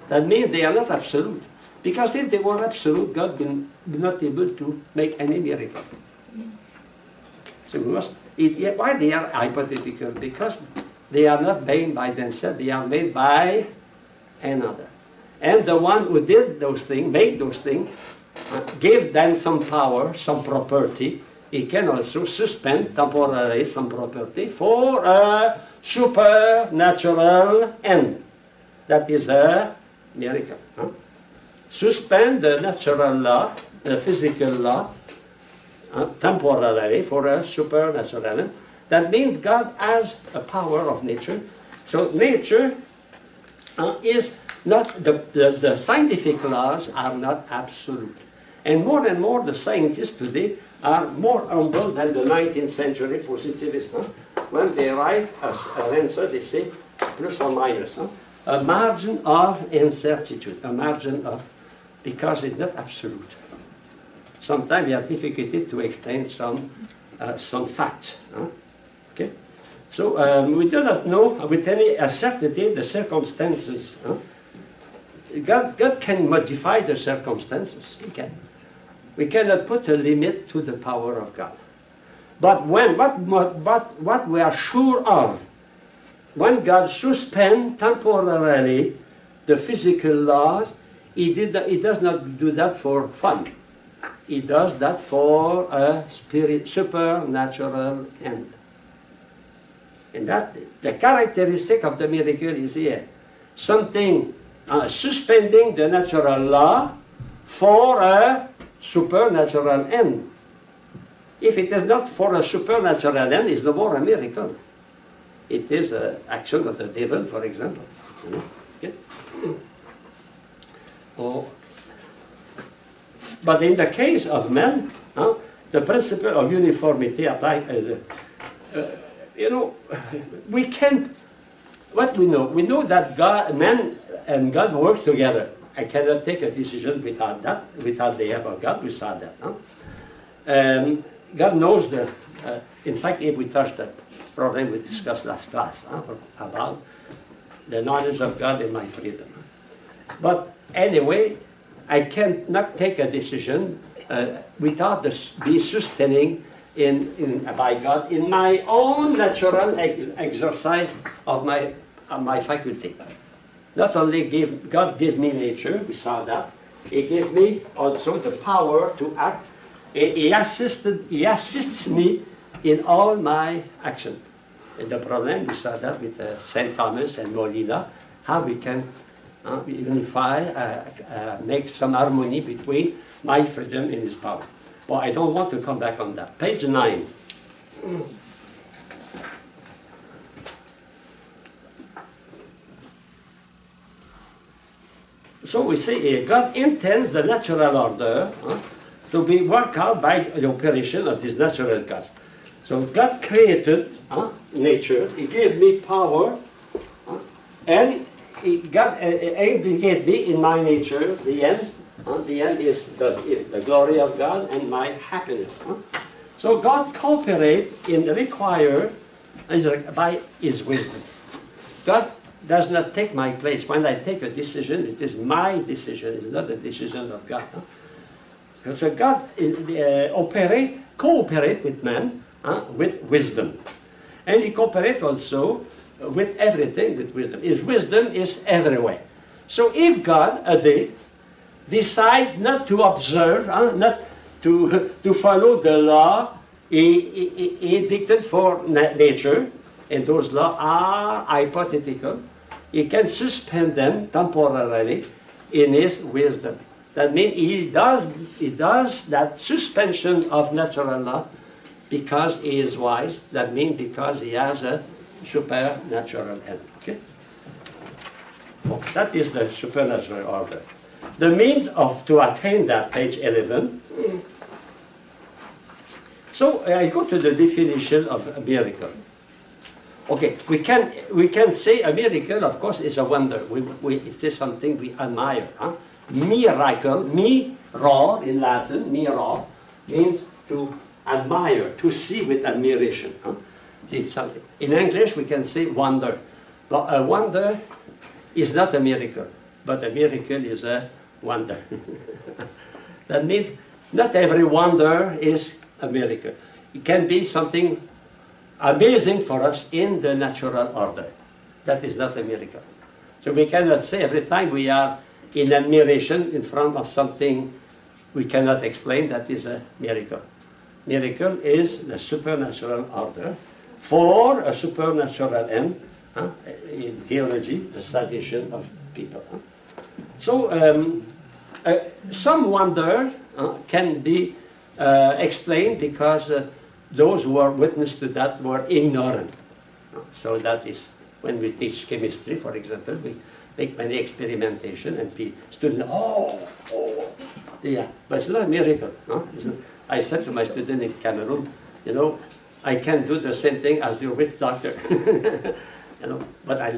That means they are not absolute. Because if they were absolute, God will not be able to make any miracle. So we must, why they are hypothetical? Because they are not made by themselves, they are made by another. And the one who did those things, made those things, gave them some power, some property. He can also suspend temporarily some property for a supernatural end. That is a miracle. Suspend the natural law, the physical law, temporarily for a supernatural end. That means God has a power of nature. So nature is not, the scientific laws are not absolute. And more the scientists today are more humble than the 19th century positivists. When they write an answer, they say plus or minus. A margin of uncertainty, a margin of, because it's not absolute. Sometimes we have difficulty to explain some facts. Okay? So we do not know with any certainty the circumstances. God can modify the circumstances. He can. We cannot put a limit to the power of God. But what we are sure of, when God suspends temporarily the physical laws, He does not do that for fun. He does that for a supernatural end. And that the characteristic of the miracle is here. Something suspending the natural law for a supernatural end. If it is not for a supernatural end, it's no more a miracle. It is an action of the devil, for example. You know? Okay? But in the case of man, the principle of uniformity applies. You know, we can't. What we know that man and God work together. I cannot take a decision without that, without the help of God. We saw that. God knows that. In fact, if we touched the problem we discussed last class about the knowledge of God and my freedom. But anyway, I cannot take a decision without be sustaining by God in my own natural exercise of my faculty. Not only God gave me nature, we saw that, He gave me also the power to act. He assists me in all my action. And the problem, we saw that with St. Thomas and Molina, how we can unify, make some harmony between my freedom and His power. Well, I don't want to come back on that. Page 9. So we see here, God intends the natural order to be worked out by the operation of this natural cause. So God created nature, He gave me power, and God indicated me in my nature, the end. The end is the glory of God and my happiness. So God cooperates in require by His wisdom. God does not take my place. When I take a decision, it is my decision. It's not the decision of God. So God cooperate with man with wisdom. And He cooperates also with everything with wisdom. His wisdom is everywhere. So if God, a day, decides not to observe, not to follow the law He dictated for nature, and those laws are hypothetical, He can suspend them temporarily in His wisdom. That means He does that suspension of natural law because He is wise. That means because He has a supernatural end. Okay? Well, that is the supernatural order. The means to attain that, page 11. So I go to the definition of a miracle. Okay, we can say a miracle, of course, is a wonder. It is something we admire. miracle, miro in Latin, miro, means to admire, to see with admiration. Huh? See something. In English, we can say wonder. But a wonder is not a miracle, but a miracle is a wonder. That means not every wonder is a miracle. It can be something amazing for us in the natural order. That is not a miracle. So we cannot say every time we are in admiration in front of something we cannot explain, that is a miracle. Miracle is the supernatural order for a supernatural end, in theology, the salvation of people. So some wonder can be explained because those who are witness to that were ignorant. So that is when we teach chemistry, for example, we make many experimentation and students, yeah, but it's not a miracle. No? I said to my student in Cameroon, you know, I can do the same thing as your witch doctor. You know, but I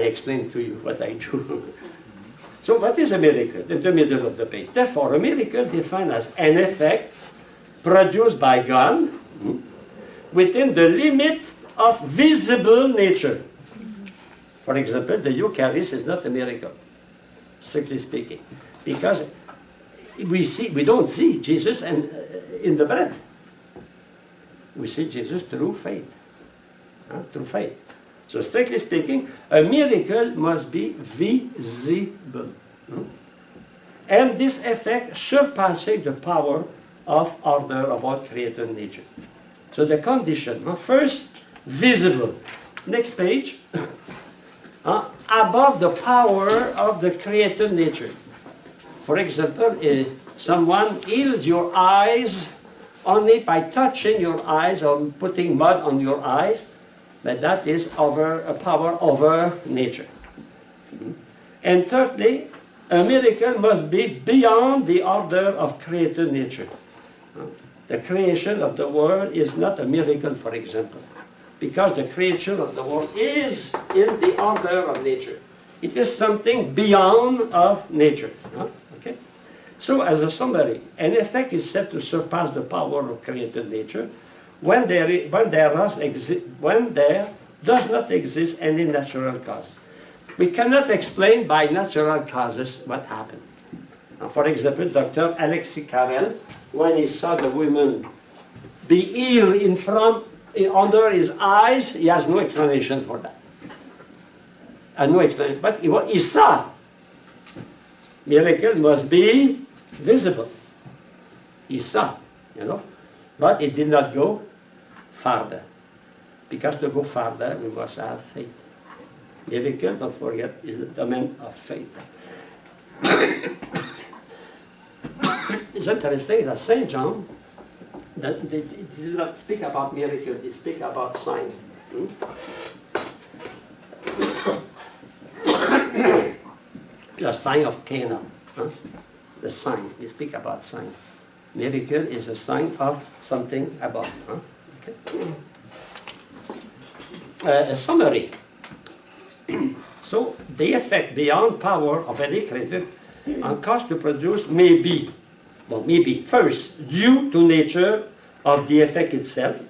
explain to you what I do. So what is a miracle? In the middle of the page. Therefore, a miracle defined as an effect produced by God within the limit of visible nature. For example, the Eucharist is not a miracle, strictly speaking, because we don't see Jesus in the bread. We see Jesus through faith. Through faith. So strictly speaking, a miracle must be visible. And this effect surpassing the power of order of all created nature. So the condition, first, visible. Next page. Above the power of the created nature. For example, someone heals your eyes only by touching your eyes or putting mud on your eyes, but that is over a power over nature. And thirdly, a miracle must be beyond the order of created nature. The creation of the world is not a miracle, for example, because the creation of the world is in the order of nature. It is something beyond of nature. Okay? So as a summary, an effect is said to surpass the power of created nature when there does not exist any natural cause. We cannot explain by natural causes what happened. For example, Dr. Alexis Carrel, when he saw the woman be ill in front, under his eyes, he has no explanation for that. No explanation, but he saw. Miracle must be visible. He saw, you know, but he did not go farther. Because to go farther, we must have faith. Miracle, don't forget, is the domain of faith. It's interesting that St. John, that they did not speak about miracle, they speak about sign. The sign of Cana. The sign, they speak about sign. Miracle is a sign of something above. Okay. A summary. So the effect beyond power of any creature and cause to produce may be, first, due to nature of the effect itself,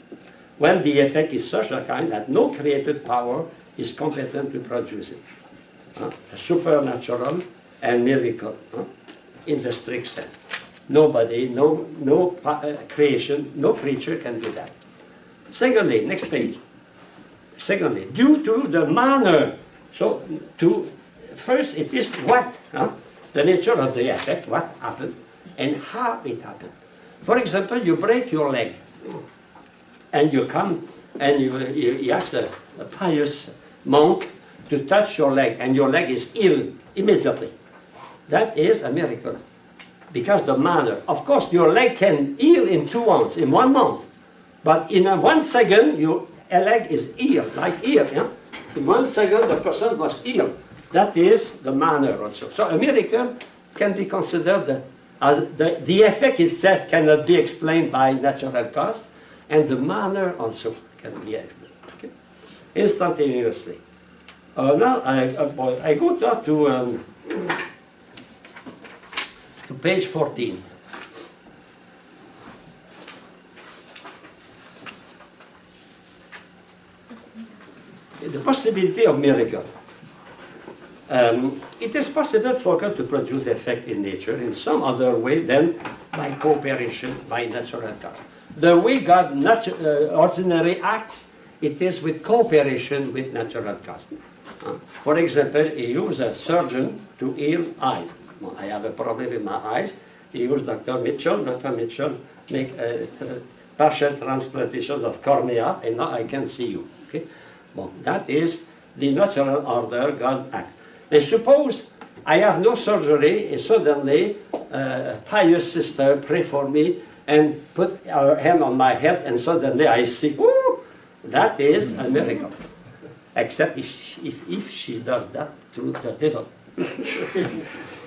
when the effect is such a kind that no created power is competent to produce it. Supernatural and miracle, in the strict sense. Nobody, no creation, no creature can do that. Secondly, next page. Secondly, due to the manner. So, first it is what, the nature of the effect, what happened, and how it happened. For example, you break your leg, and you come, and you ask a pious monk to touch your leg, and your leg is healed immediately. That is a miracle, because the manner. Of course, your leg can heal in 2 months, in 1 month, but in 1 second, your leg is healed, like here, In 1 second, the person was healed. That is the manner also. So a miracle can be considered as the effect itself cannot be explained by natural cause, and the manner also can be explained. Okay? Instantaneously. Now I go down to page 14. The possibility of miracle. It is possible for God to produce effect in nature in some other way than by cooperation, by natural cause. The way God ordinarily acts, it is with cooperation with natural cause. For example, he used a surgeon to heal eyes. I have a problem with my eyes. He used Dr. Mitchell. Dr. Mitchell make a partial transplantation of cornea, and now I can see you. Okay? Well, that is the natural order God acts. And suppose I have no surgery, and suddenly a pious sister pray for me and put her hand on my head, and suddenly I see, oh, that is a miracle. Except if she does that through the devil.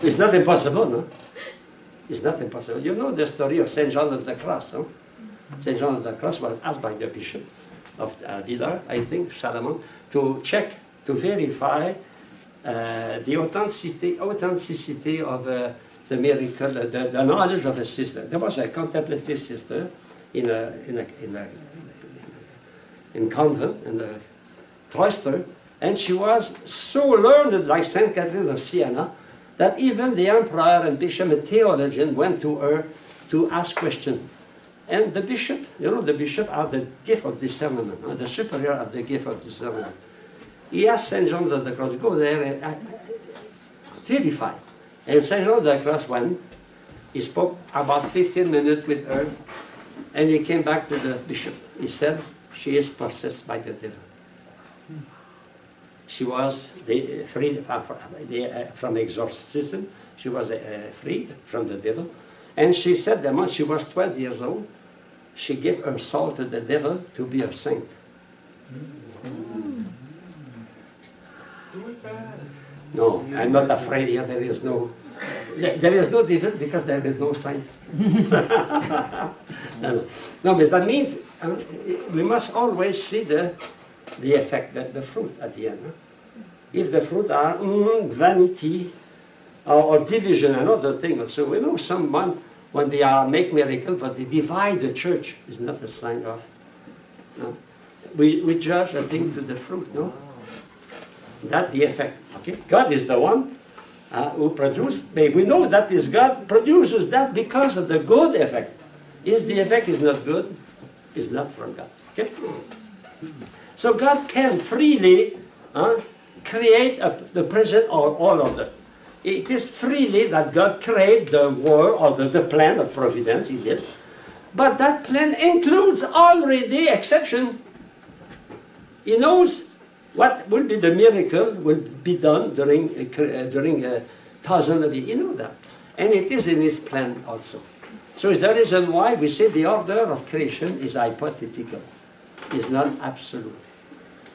It's not impossible, no? It's not impossible. You know the story of St. John of the Cross, no? St. John of the Cross was asked by the bishop of Villars, I think, Salomon, to check, to verify the authenticity of the miracle, the knowledge of a sister. There was a contemplative sister in convent, in a cloister, and she was so learned, like Saint Catherine of Siena, that even the emperor and bishop and theologian went to her to ask questions. And the bishop, you know, the bishop had the gift of discernment, the superior had the gift of discernment. He asked St. John of the Cross, go there and verify. And St. John of the Cross went, he spoke about 15 minutes with her, and he came back to the bishop. He said, she is possessed by the devil. She was freed from exorcism. She was freed from the devil. And she said that when she was 12 years old, she gave her soul to the devil to be a saint. No, I'm not afraid here. There is no devil because there is no science. No, but that means we must always see the effect, the fruit at the end. Huh? If the fruit are vanity or division, another thing. So we know someone, when they are make miracles, but they divide the church, is not a sign of. No? We judge, I think, to the fruit, no? That's the effect. Okay? God is the one who produces. We know that is God produces that because of the good effect. If the effect is not good, it's not from God. Okay? So God can freely create the present or all of them. It is freely that God created the world or the plan of providence, He did. But that plan includes already exception. He knows what will be the miracle will be done during 1,000 of years. You know that. And it is in His plan also. So it's the reason why we say the order of creation is hypothetical. It's not absolute.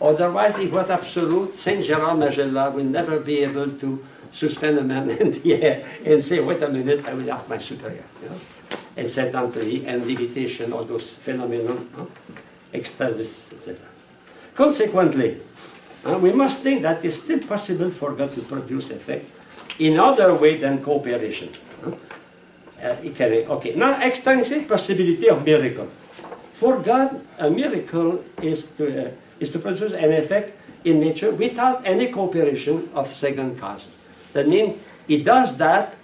Otherwise, if it was absolute, Saint Jerome Magella will never be able to suspend a man in the air and say, wait a minute, I will ask my superior. You know? And Saint Anthony and levitation, all those phenomena, ecstasis, etc. Consequently, we must think that it's still possible for God to produce effect in other way than cooperation. Okay, now extensive possibility of miracle. For God, a miracle is to produce an effect in nature without any cooperation of second causes. That means He does that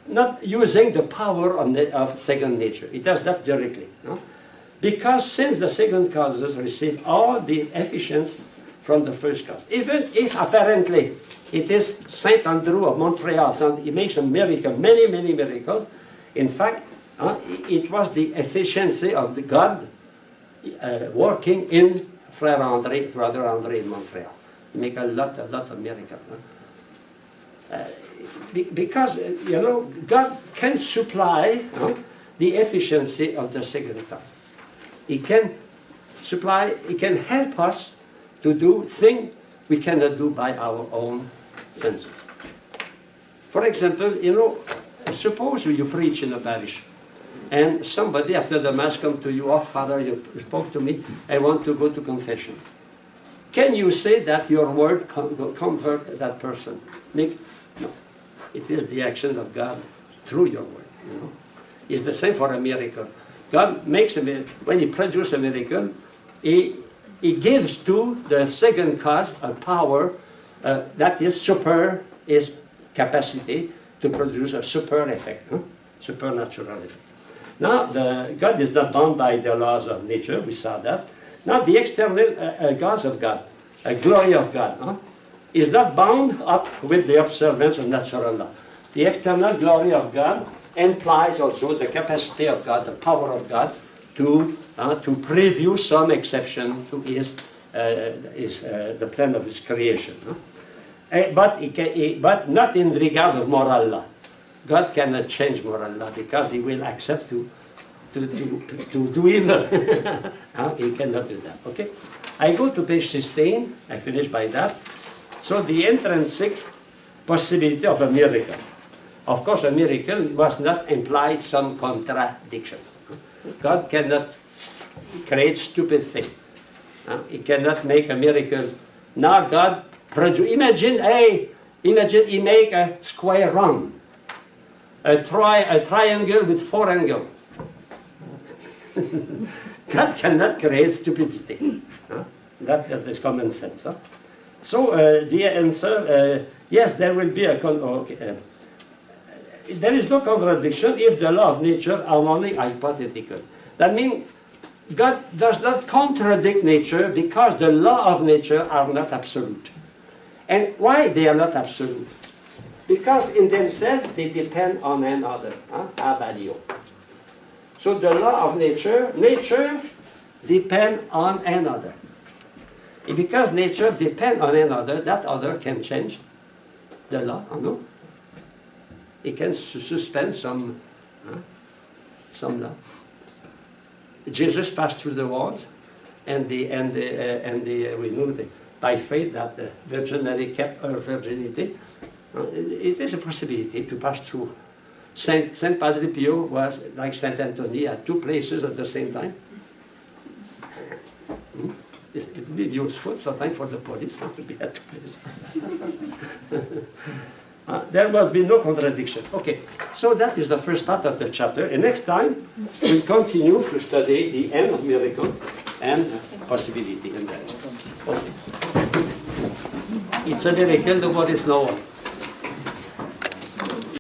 not using the power of second nature. He does that directly. No? Because since the second causes receive all the efficiency from the first cause. Even if apparently it is Saint Andrew of Montreal, so he makes a miracle, many miracles. In fact, it was the efficiency of the God working in Brother André in Montreal. He make a lot of miracles. Because, you know, God can supply the efficiency of the second cause. He can supply, He can help us to do things we cannot do by our own senses. For example, you know, suppose you preach in a parish, and somebody after the Mass comes to you, oh Father, you spoke to me, I want to go to confession. Can you say that your word convert that person? No. It is the action of God through your word. You know, it's the same for a miracle. God makes a miracle. When He produces a miracle, He gives to the second cause a power that is super His capacity to produce a super effect, supernatural effect. Now, God is not bound by the laws of nature. We saw that. Now, the external cause of God, a glory of God, is not bound up with the observance of natural law. The external glory of God implies also the capacity of God, the power of God, to preview some exception to the plan of His creation. But not in regard of moral law. God cannot change moral law because He will accept to do evil. He cannot do that. Okay? I go to page 16. I finish by that. So the intrinsic possibility of a miracle. Of course, a miracle must not imply some contradiction. God cannot create stupid things. He cannot make a miracle. Now God produce. Imagine He make a square round, a triangle with 4 angles. God cannot create stupidity. That is common sense. So the answer, yes, there will be a there is no contradiction if the law of nature are only hypothetical. That means God does not contradict nature because the law of nature are not absolute. And why they are not absolute? Because in themselves they depend on another. Abalio. So the law of nature depend on another. And because nature depend on another, that other can change the law, no? It can suspend some law. Jesus passed through the walls, and we know by faith that the Virgin Mary kept her virginity. It is a possibility to pass through. Saint Padre Pio was like Saint Anthony at 2 places at the same time. It would be useful sometimes for the police not to be at 2 places. There must be no contradiction. Okay, so that is the first part of the chapter. And next time, we'll continue to study the end of miracle and possibility in the rest. Okay. It's a miracle, the word is no one.